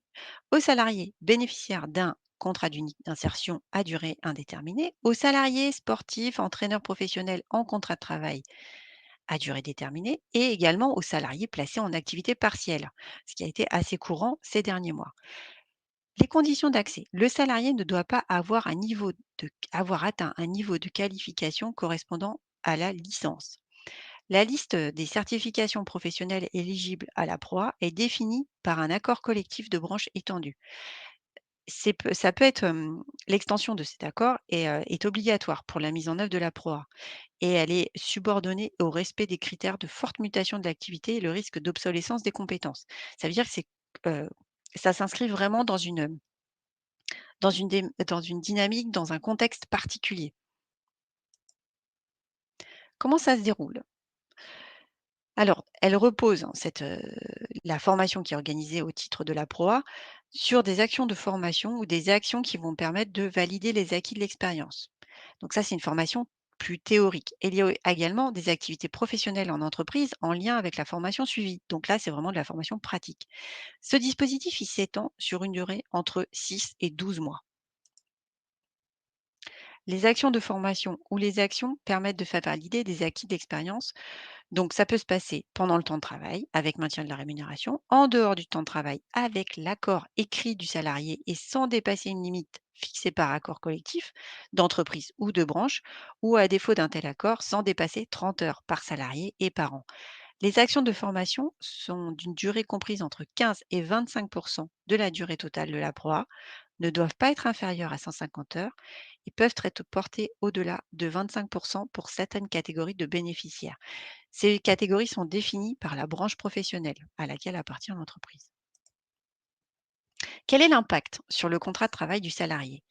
aux salariés bénéficiaires d'un contrat d'insertion à durée indéterminée, aux salariés sportifs, entraîneurs professionnels en contrat de travail à durée déterminée, et également aux salariés placés en activité partielle, ce qui a été assez courant ces derniers mois. Les conditions d'accès. Le salarié ne doit pas avoir atteint un niveau de qualification correspondant à la licence. La liste des certifications professionnelles éligibles à la PROA est définie par un accord collectif de branche étendu. Ça peut être, l'extension de cet accord est obligatoire pour la mise en œuvre de la PROA, et elle est subordonnée au respect des critères de forte mutation de l'activité et le risque d'obsolescence des compétences. Ça veut dire que heu, ça s'inscrit vraiment dans une dynamique, dans un contexte particulier. Comment ça se déroule? Alors, elle repose, la formation qui est organisée au titre de la PROA sur des actions de formation ou des actions qui vont permettre de valider les acquis de l'expérience. Donc ça, c'est une formation plus théorique. Et il y a également des activités professionnelles en entreprise en lien avec la formation suivie. Donc là, c'est vraiment de la formation pratique. Ce dispositif, il s'étend sur une durée entre 6 et 12 mois. Les actions de formation ou les actions permettent de faire valider des acquis d'expérience. Donc, ça peut se passer pendant le temps de travail, avec maintien de la rémunération, en dehors du temps de travail, avec l'accord écrit du salarié et sans dépasser une limite fixée par accord collectif d'entreprise ou de branche, ou à défaut d'un tel accord, sans dépasser 30 heures par salarié et par an. Les actions de formation sont d'une durée comprise entre 15 et 25 de la durée totale de la proie, ne doivent pas être inférieures à 150 heures et peuvent être portées au-delà de 25 pour certaines catégories de bénéficiaires. Ces catégories sont définies par la branche professionnelle à laquelle appartient l'entreprise. Quel est l'impact sur le contrat de travail du salarié?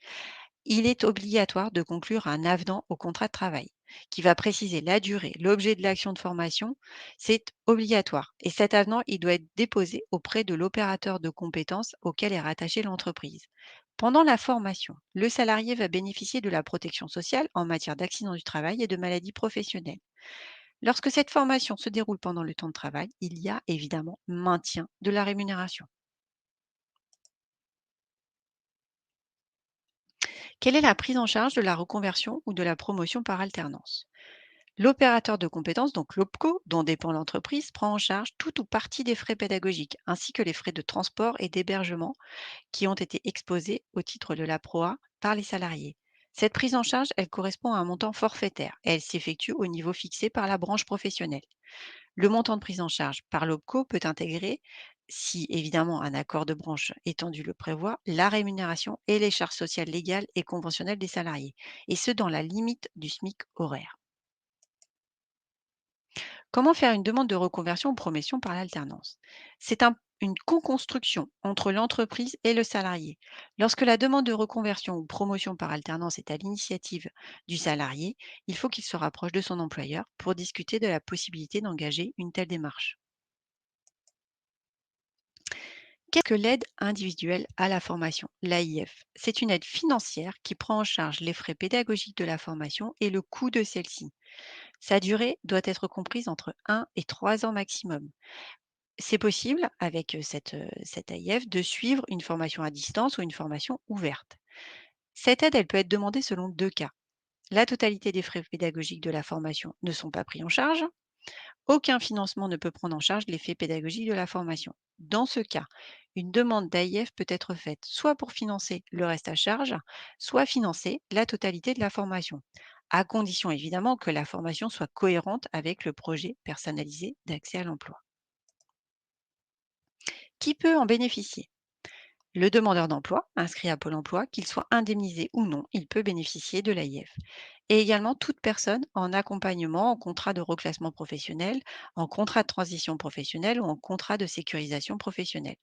Il est obligatoire de conclure un avenant au contrat de travail qui va préciser la durée, l'objet de l'action de formation. C'est obligatoire. Et cet avenant, il doit être déposé auprès de l'opérateur de compétences auquel est rattachée l'entreprise. Pendant la formation, le salarié va bénéficier de la protection sociale en matière d'accident du travail et de maladies professionnelles. Lorsque cette formation se déroule pendant le temps de travail, il y a évidemment maintien de la rémunération. Quelle est la prise en charge de la reconversion ou de la promotion par alternance? L'opérateur de compétences, donc l'OPCO, dont dépend l'entreprise, prend en charge tout ou partie des frais pédagogiques, ainsi que les frais de transport et d'hébergement qui ont été exposés au titre de la PROA par les salariés. Cette prise en charge, elle correspond à un montant forfaitaire et elle s'effectue au niveau fixé par la branche professionnelle. Le montant de prise en charge par l'OPCO peut intégrer, si évidemment un accord de branche étendu le prévoit, la rémunération et les charges sociales légales et conventionnelles des salariés, et ce dans la limite du SMIC horaire. Comment faire une demande de reconversion ou promotion par l'alternance? C'est une co-construction entre l'entreprise et le salarié. Lorsque la demande de reconversion ou promotion par alternance est à l'initiative du salarié, il faut qu'il se rapproche de son employeur pour discuter de la possibilité d'engager une telle démarche. Qu'est-ce que l'aide individuelle à la formation, l'AIF? C'est une aide financière qui prend en charge les frais pédagogiques de la formation et le coût de celle-ci. Sa durée doit être comprise entre 1 et 3 ans maximum. C'est possible, avec cette AIF, de suivre une formation à distance ou une formation ouverte. Cette aide, elle peut être demandée selon 2 cas. La totalité des frais pédagogiques de la formation ne sont pas pris en charge. Aucun financement ne peut prendre en charge l'effet pédagogique de la formation. Dans ce cas, une demande d'AIF peut être faite soit pour financer le reste à charge, soit financer la totalité de la formation, à condition évidemment que la formation soit cohérente avec le projet personnalisé d'accès à l'emploi. Qui peut en bénéficier? Le demandeur d'emploi, inscrit à Pôle emploi, qu'il soit indemnisé ou non, il peut bénéficier de l'AIF. Et également toute personne en accompagnement, en contrat de reclassement professionnel, en contrat de transition professionnelle ou en contrat de sécurisation professionnelle.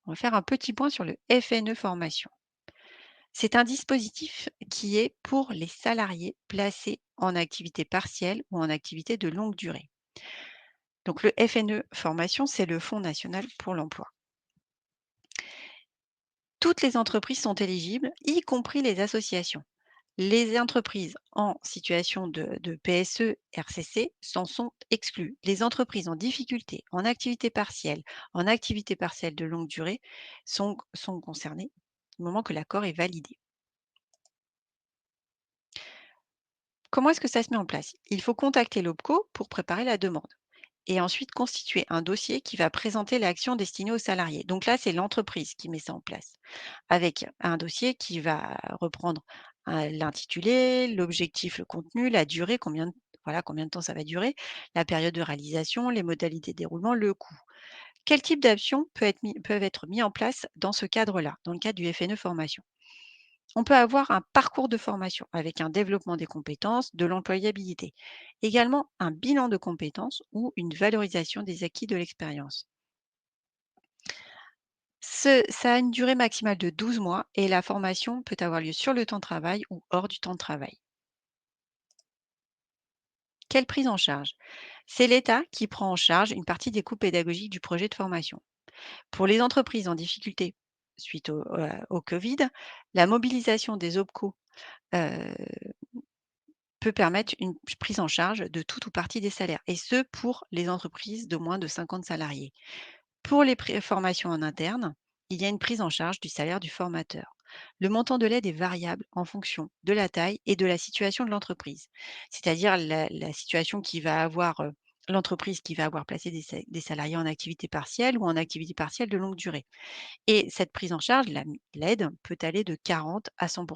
On va faire un petit point sur le FNE formation. C'est un dispositif qui est pour les salariés placés en activité partielle ou en activité de longue durée. Donc le FNE formation, c'est le Fonds national pour l'emploi. Toutes les entreprises sont éligibles, y compris les associations. Les entreprises en situation de PSE, RCC s'en sont exclues. Les entreprises en difficulté, en activité partielle de longue durée sont concernées du moment que l'accord est validé. Comment est-ce que ça se met en place? Il faut contacter l'OPCO pour préparer la demande et ensuite constituer un dossier qui va présenter l'action destinée aux salariés. Donc là, c'est l'entreprise qui met ça en place, avec un dossier qui va reprendre l'intitulé, l'objectif, le contenu, la durée, voilà, combien de temps ça va durer, la période de réalisation, les modalités de déroulement, le coût. Quel type d'actions peuvent être mis en place dans ce cadre-là, dans le cadre du FNE formation? On peut avoir un parcours de formation avec un développement des compétences, de l'employabilité. Également un bilan de compétences ou une valorisation des acquis de l'expérience. Ça a une durée maximale de 12 mois et la formation peut avoir lieu sur le temps de travail ou hors du temps de travail. Quelle prise en charge? C'est l'État qui prend en charge une partie des coûts pédagogiques du projet de formation. Pour les entreprises en difficulté suite au Covid, la mobilisation des OPCO euh, peut permettre une prise en charge de tout ou partie des salaires, et ce pour les entreprises de moins de 50 salariés. Pour les formations en interne, il y a une prise en charge du salaire du formateur. Le montant de l'aide est variable en fonction de la taille et de la situation de l'entreprise. C'est-à-dire la situation qui va avoir l'entreprise qui va avoir placé des salariés en activité partielle ou en activité partielle de longue durée. Et cette prise en charge, l'aide peut aller de 40 à 100.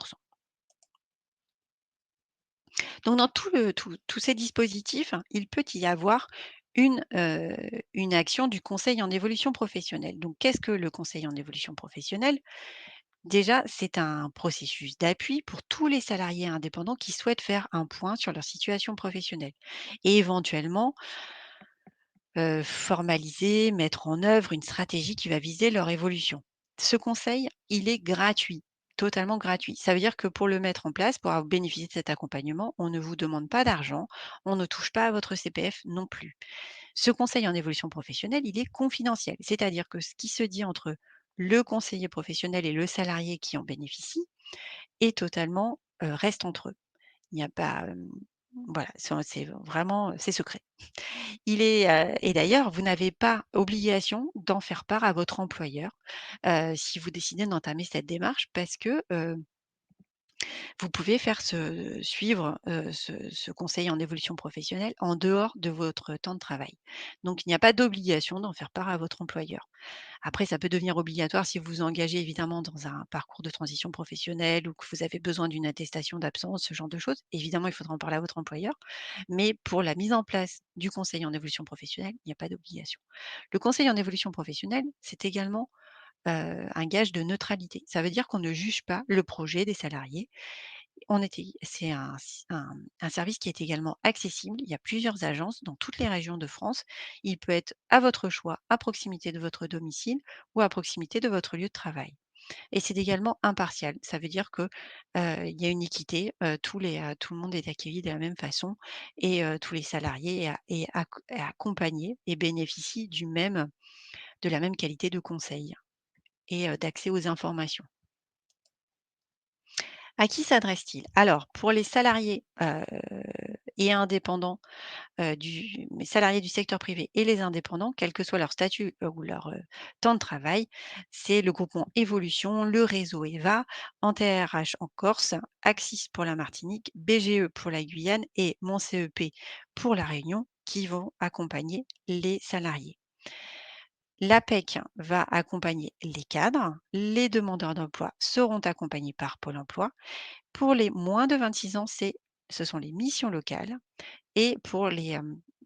Donc dans tous ces dispositifs, il peut y avoir une action du conseil en évolution professionnelle. Donc qu'est-ce que le conseil en évolution professionnelle? Déjà, c'est un processus d'appui pour tous les salariés indépendants qui souhaitent faire un point sur leur situation professionnelle et éventuellement formaliser, mettre en œuvre une stratégie qui va viser leur évolution. Ce conseil, il est gratuit, totalement gratuit. Ça veut dire que pour le mettre en place, pour avoir bénéficié de cet accompagnement, on ne vous demande pas d'argent, on ne touche pas à votre CPF non plus. Ce conseil en évolution professionnelle, il est confidentiel, c'est-à-dire que ce qui se dit entre le conseiller professionnel et le salarié qui en bénéficie est totalement reste entre eux. Il n'y a pas, voilà, c'est vraiment, c'est secret. Et d'ailleurs, vous n'avez pas obligation d'en faire part à votre employeur, si vous décidez d'entamer cette démarche parce que, vous pouvez faire suivre, ce conseil en évolution professionnelle en dehors de votre temps de travail. Donc il n'y a pas d'obligation d'en faire part à votre employeur. Après, ça peut devenir obligatoire si vous vous engagez évidemment dans un parcours de transition professionnelle ou que vous avez besoin d'une attestation d'absence, ce genre de choses. Évidemment, il faudra en parler à votre employeur, mais pour la mise en place du conseil en évolution professionnelle, il n'y a pas d'obligation. Le conseil en évolution professionnelle, c'est également, un gage de neutralité. Ça veut dire qu'on ne juge pas le projet des salariés C'est un service qui est également accessible. Il y a plusieurs agences dans toutes les régions de France. Il peut être à votre choix, à proximité de votre domicile ou à proximité de votre lieu de travail. Et c'est également impartial. Ça veut dire que, il y a une équité, tout le monde est accueilli de la même façon et tous les salariés est accompagnés et bénéficient de la même qualité de conseil et d'accès aux informations. À qui s'adresse-t-il? Alors pour les salariés, et indépendants, du mes salariés du secteur privé et les indépendants, quel que soit leur statut, ou leur, temps de travail, c'est le groupement Évolution, le réseau EVA, Antea RH en Corse, Axis pour la Martinique, BGE pour la Guyane et Mon CEP pour la Réunion qui vont accompagner les salariés. L'APEC va accompagner les cadres, les demandeurs d'emploi seront accompagnés par Pôle emploi. Pour les moins de 26 ans, ce sont les missions locales et pour les,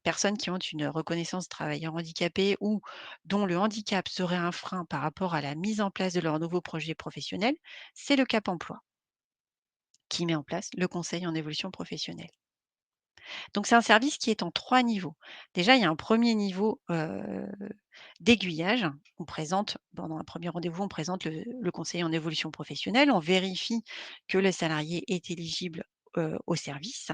personnes qui ont une reconnaissance travailleur handicapé ou dont le handicap serait un frein par rapport à la mise en place de leur nouveau projet professionnel, c'est le Cap emploi qui met en place le conseil en évolution professionnelle. Donc c'est un service qui est en 3 niveaux. Déjà, il y a un premier niveau, d'aiguillage. Pendant un premier rendez-vous, on présente le conseiller en évolution professionnelle. On vérifie que le salarié est éligible, au service.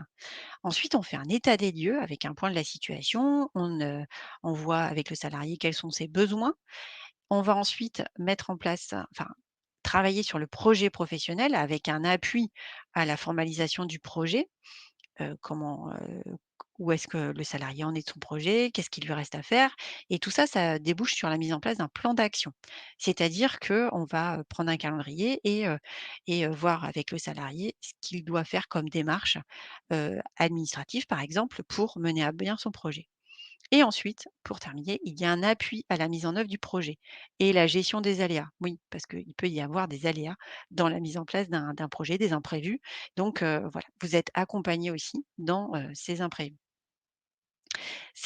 Ensuite, on fait un état des lieux avec un point de la situation. On voit avec le salarié quels sont ses besoins. On va ensuite mettre en place, enfin, travailler sur le projet professionnel avec un appui à la formalisation du projet. Comment, où est-ce que le salarié en est de son projet? Qu'est-ce qu'il lui reste à faire? Et tout ça, ça débouche sur la mise en place d'un plan d'action. C'est-à-dire qu'on va, prendre un calendrier voir avec le salarié ce qu'il doit faire comme démarche, administrative, par exemple, pour mener à bien son projet. Et ensuite, pour terminer, il y a un appui à la mise en œuvre du projet et la gestion des aléas. Oui, parce qu'il peut y avoir des aléas dans la mise en place d'un projet, des imprévus. Donc, voilà, vous êtes accompagné aussi dans, ces imprévus.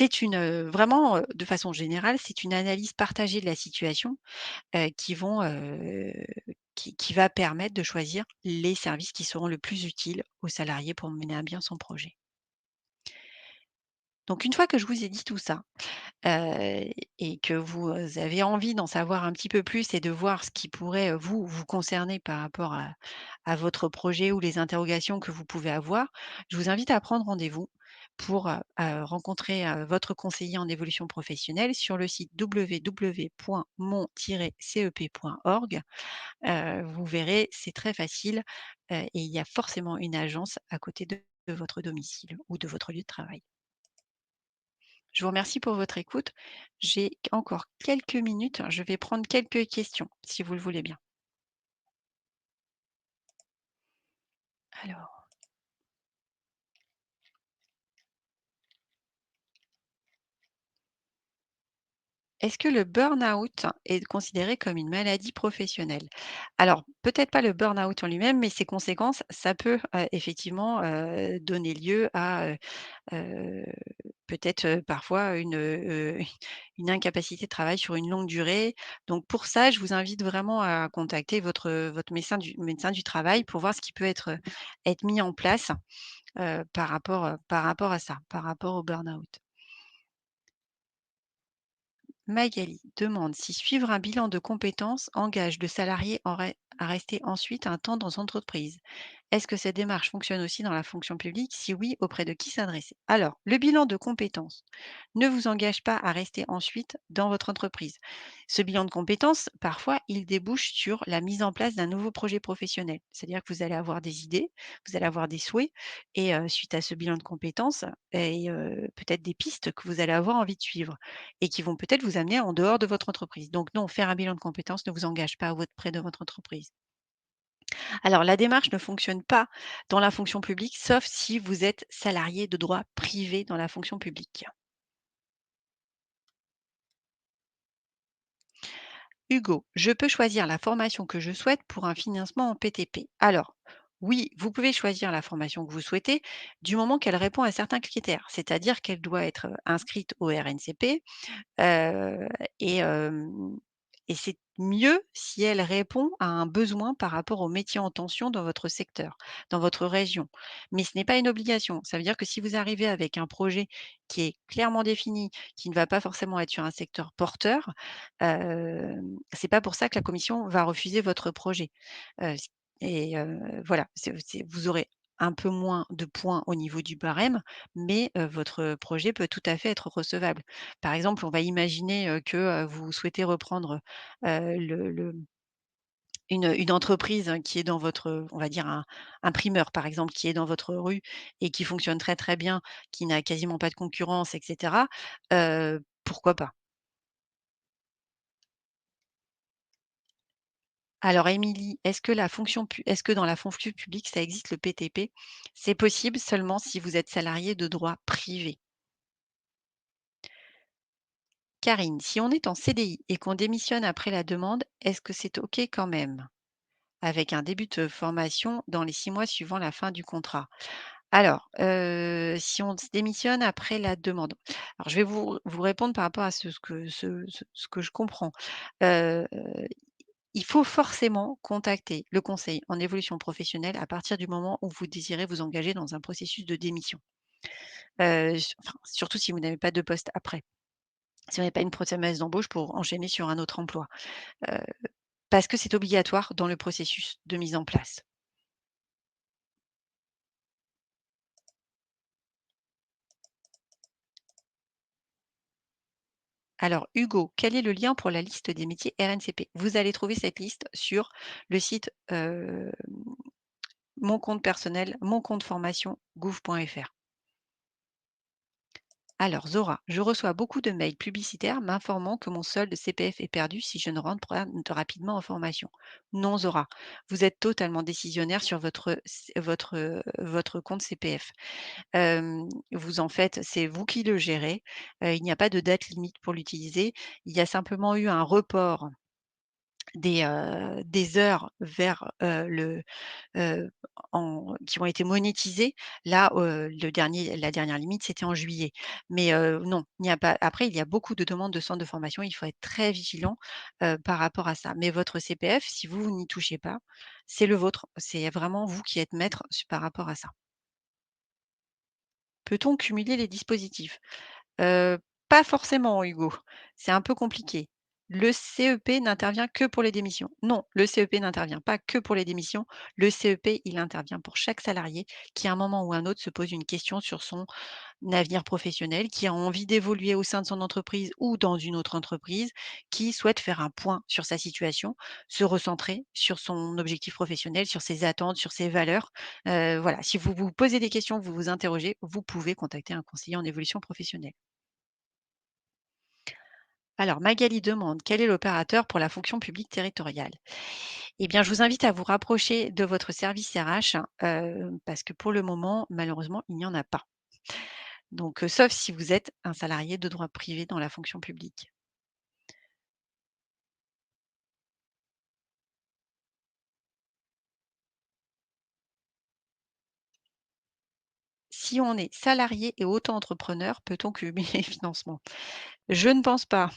Vraiment, de façon générale, c'est une analyse partagée de la situation, qui va permettre de choisir les services qui seront le plus utiles aux salariés pour mener à bien son projet. Donc une fois que je vous ai dit tout ça, et que vous avez envie d'en savoir un petit peu plus et de voir ce qui pourrait, vous concerner par rapport à votre projet ou les interrogations que vous pouvez avoir, je vous invite à prendre rendez-vous pour, rencontrer, votre conseiller en évolution professionnelle sur le site www.mon-cep.org. Vous verrez, c'est très facile, et il y a forcément une agence à côté de votre domicile ou de votre lieu de travail. Je vous remercie pour votre écoute. J'ai encore quelques minutes. Je vais prendre quelques questions, si vous le voulez bien. Alors, est-ce que le burn-out est considéré comme une maladie professionnelle? Alors, peut-être pas le burn-out en lui-même, mais ses conséquences, ça peut, effectivement, donner lieu à, Heu, peut-être, parfois une incapacité de travail sur une longue durée. Donc pour ça, je vous invite vraiment à contacter votre médecin du travail pour voir ce qui peut être mis en place, par rapport à ça, par rapport au burn-out. Magali demande si suivre un bilan de compétences engage le salarié à rester ensuite un temps dans l'entreprise. Est-ce que cette démarche fonctionne aussi dans la fonction publique? Si oui, auprès de qui s'adresser? Alors, le bilan de compétences ne vous engage pas à rester ensuite dans votre entreprise. Ce bilan de compétences, parfois, il débouche sur la mise en place d'un nouveau projet professionnel. C'est-à-dire que vous allez avoir des idées, vous allez avoir des souhaits, et suite à ce bilan de compétences, et peut-être des pistes que vous allez avoir envie de suivre et qui vont peut-être vous amener en dehors de votre entreprise. Donc non, faire un bilan de compétences ne vous engage pas près de votre entreprise. Alors, la démarche ne fonctionne pas dans la fonction publique, sauf si vous êtes salarié de droit privé dans la fonction publique. Hugo, je peux choisir la formation que je souhaite pour un financement en PTP. Alors, oui, vous pouvez choisir la formation que vous souhaitez du moment qu'elle répond à certains critères, c'est-à-dire qu'elle doit être inscrite au RNCP, et et c'est mieux si elle répond à un besoin par rapport au métier en tension dans votre secteur, dans votre région. Mais ce n'est pas une obligation. Ça veut dire que si vous arrivez avec un projet qui est clairement défini, qui ne va pas forcément être sur un secteur porteur, c'est pas pour ça que la commission va refuser votre projet. C et voilà, c'est vous aurez un peu moins de points au niveau du barème, mais votre projet peut tout à fait être recevable. Par exemple, on va imaginer, que, vous souhaitez reprendre, le une entreprise qui est dans votre, on va dire un primeur par exemple, qui est dans votre rue et qui fonctionne très, très bien, qui n'a quasiment pas de concurrence et cetera, pourquoi pas? Alors Émilie, est-ce que dans la fonction publique ça existe le PTP? C'est possible seulement si vous êtes salarié de droit privé. Karine, si on est en CDI et qu'on démissionne après la demande, est-ce que c'est OK quand même? Avec un début de formation dans les 6 mois suivant la fin du contrat. Alors, si on se démissionne après la demande. Alors je vais vous répondre par rapport à ce que je comprends. Heu, il faut forcément contacter le conseil en évolution professionnelle à partir du moment où vous désirez vous engager dans un processus de démission. Surtout si vous n'avez pas de poste après. Si vous n'avez pas une promesse d'embauche pour enchaîner sur un autre emploi. Heu, Parce que c'est obligatoire dans le processus de mise en place. Alors Hugo, quel est le lien pour la liste des métiers RNCP? Vous allez trouver cette liste sur le site, Mon compte personnel, mon compte formation gouv.fr. Alors Zora, je reçois beaucoup de mails publicitaires m'informant que mon solde CPF est perdu si je ne rentre pas rapidement en formation. Non Zora, vous êtes totalement décisionnaire sur votre compte CPF. Vous en faites c'est vous qui le gérez, il n'y a pas de date limite pour l'utiliser. Il y a simplement eu un report des heures vers, heu, qui ont été monétisées. Là, la dernière limite, c'était en juillet. Mais, non, il n'y a pas après il y a beaucoup de demandes de centres de formation, il faut être très vigilant, par rapport à ça. Mais votre CPF, si vous, vous n'y touchez pas, c'est le vôtre. C'est vraiment vous qui êtes maître par rapport à ça. Peut-on cumuler les dispositifs? Heu, Pas forcément Hugo, c'est un peu compliqué. Le CEP n'intervient que pour les démissions. Non, le CEP n'intervient pas que pour les démissions. Le CEP, il intervient pour chaque salarié qui, à un moment ou un autre, se pose une question sur son avenir professionnel, qui a envie d'évoluer au sein de son entreprise ou dans une autre entreprise, qui souhaite faire un point sur sa situation, se recentrer sur son objectif professionnel, sur ses attentes, sur ses valeurs. Voilà, si vous vous posez des questions, vous vous interrogez, vous pouvez contacter un conseiller en évolution professionnelle. Alors, Magali demande quel est l'opérateur pour la fonction publique territoriale. Eh bien, je vous invite à vous rapprocher de votre service RH, parce que pour le moment, malheureusement, il n'y en a pas. Donc, sauf si vous êtes un salarié de droit privé dans la fonction publique. Si on est salarié et auto-entrepreneur, peut-on cumuler les financements? Je ne pense pas.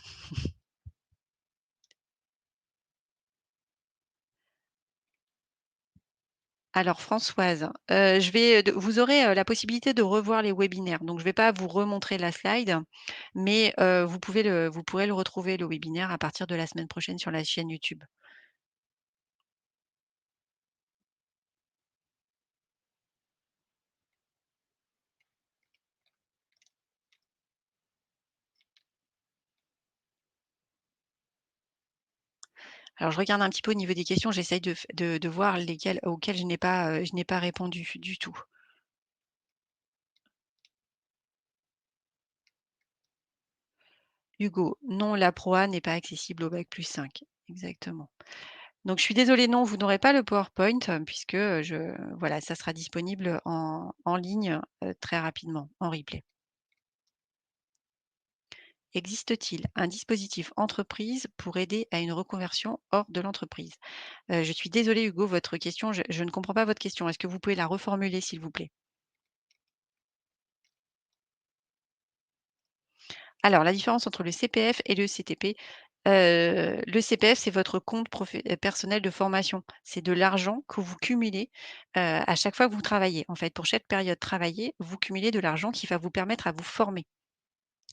Alors Françoise, je vais, vous aurez, la possibilité de revoir les webinaires, donc je ne vais pas vous remontrer la slide, mais vous pourrez le retrouver le webinaire à partir de la semaine prochaine sur la chaîne YouTube. Alors je regarde un petit peu au niveau des questions, j'essaye de voir lesquelles auxquelles je n'ai pas répondu du tout. Hugo: «Non, la ProA n'est pas accessible au bac+5». Exactement. Donc je suis désolée, non, vous n'aurez pas le PowerPoint, puisque, voilà, ça sera disponible en ligne, très rapidement, en replay. Existe-t-il un dispositif entreprise pour aider à une reconversion hors de l'entreprise? Je suis désolée Hugo, votre question, je ne comprends pas votre question. Est-ce que vous pouvez la reformuler s'il vous plaît? Alors la différence entre le CPF et le CTP, Le CPF, c'est votre compte personnel de formation. C'est de l'argent que vous cumulez, à chaque fois que vous travaillez. En fait, pour chaque période travaillée, vous cumulez de l'argent qui va vous permettre à vous former.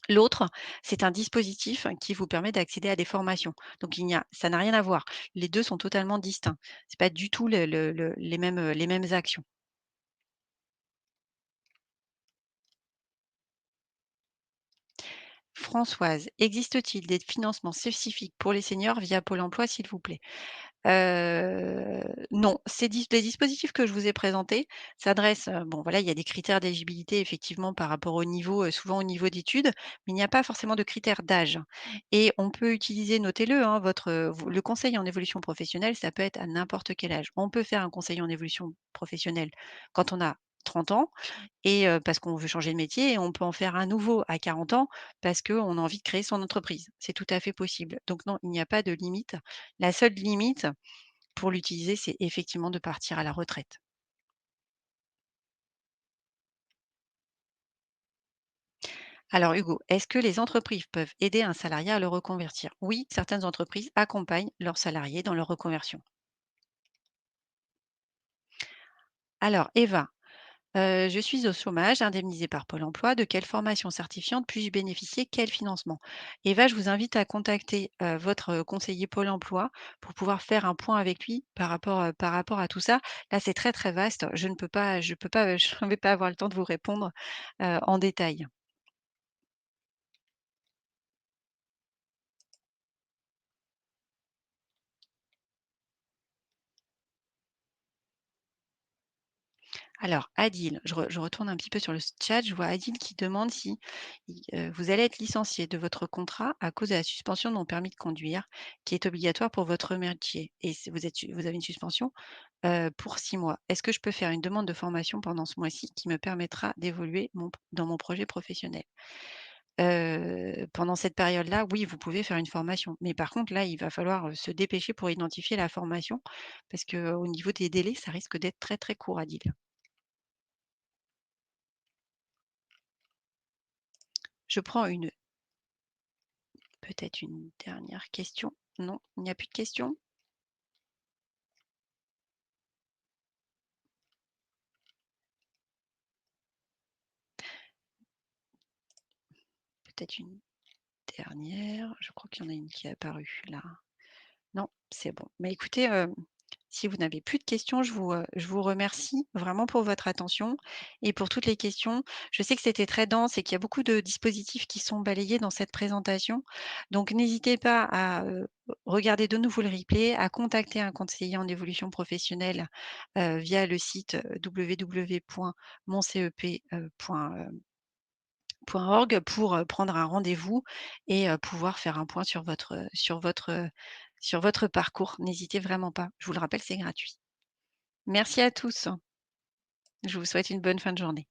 L'autre, c'est un dispositif qui vous permet d'accéder à des formations. Donc ça n'a rien à voir. Les 2 sont totalement distincts. C'est pas du tout les mêmes actions. Françoise, existe-t-il des financements spécifiques pour les seniors via Pôle emploi, s'il vous plaît? Non, les dispositifs que je vous ai présentés s'adressent, bon voilà, il y a des critères d'éligibilité effectivement par rapport au niveau, souvent au niveau d'études, mais il n'y a pas forcément de critères d'âge et on peut utiliser, notez-le, hein, le conseil en évolution professionnelle, ça peut être à n'importe quel âge. On peut faire un conseil en évolution professionnelle quand on a 30 ans et parce qu'on veut changer de métier et on peut en faire un nouveau à 40 ans parce qu'on a envie de créer son entreprise. C'est tout à fait possible. Donc non, il n'y a pas de limite. La seule limite pour l'utiliser, c'est effectivement de partir à la retraite. Alors Hugo, est-ce que les entreprises peuvent aider un salarié à le reconvertir? Oui, certaines entreprises accompagnent leurs salariés dans leur reconversion. Alors Eva, je suis au chômage, indemnisée par Pôle emploi. De quelle formation certifiante puis-je bénéficier? Quel financement? Eva, je vous invite à contacter votre conseiller Pôle emploi pour pouvoir faire un point avec lui par rapport à tout ça. Là, c'est très très vaste. Je peux pas, je ne vais pas avoir le temps de vous répondre en détail. Alors Adil, je retourne un petit peu sur le chat, je vois Adil qui demande si vous allez être licencié de votre contrat à cause de la suspension de mon permis de conduire qui est obligatoire pour votre métier et vous avez une suspension pour 6 mois. Est-ce que je peux faire une demande de formation pendant ce mois-ci qui me permettra d'évoluer dans mon projet professionnel? Pendant cette période-là, oui, vous pouvez faire une formation. Mais par contre, là, il va falloir, se dépêcher pour identifier la formation parce qu'au niveau des délais, ça risque d'être très, très court, Adil. Je prends peut-être une dernière question. Non, il n'y a plus de questions? Peut-être une dernière? Je crois qu'il y en a une qui est apparue là. Non, c'est bon. Mais écoutez, si vous n'avez plus de questions, je vous remercie vraiment pour votre attention et pour toutes les questions. Je sais que c'était très dense et qu'il y a beaucoup de dispositifs qui sont balayés dans cette présentation. Donc n'hésitez pas à, regarder de nouveau le replay, à contacter un conseiller en évolution professionnelle, via le site, www.moncep.org pour, prendre un rendez-vous et pouvoir faire un point sur votre parcours. N'hésitez vraiment pas. Je vous le rappelle, c'est gratuit. Merci à tous. Je vous souhaite une bonne fin de journée.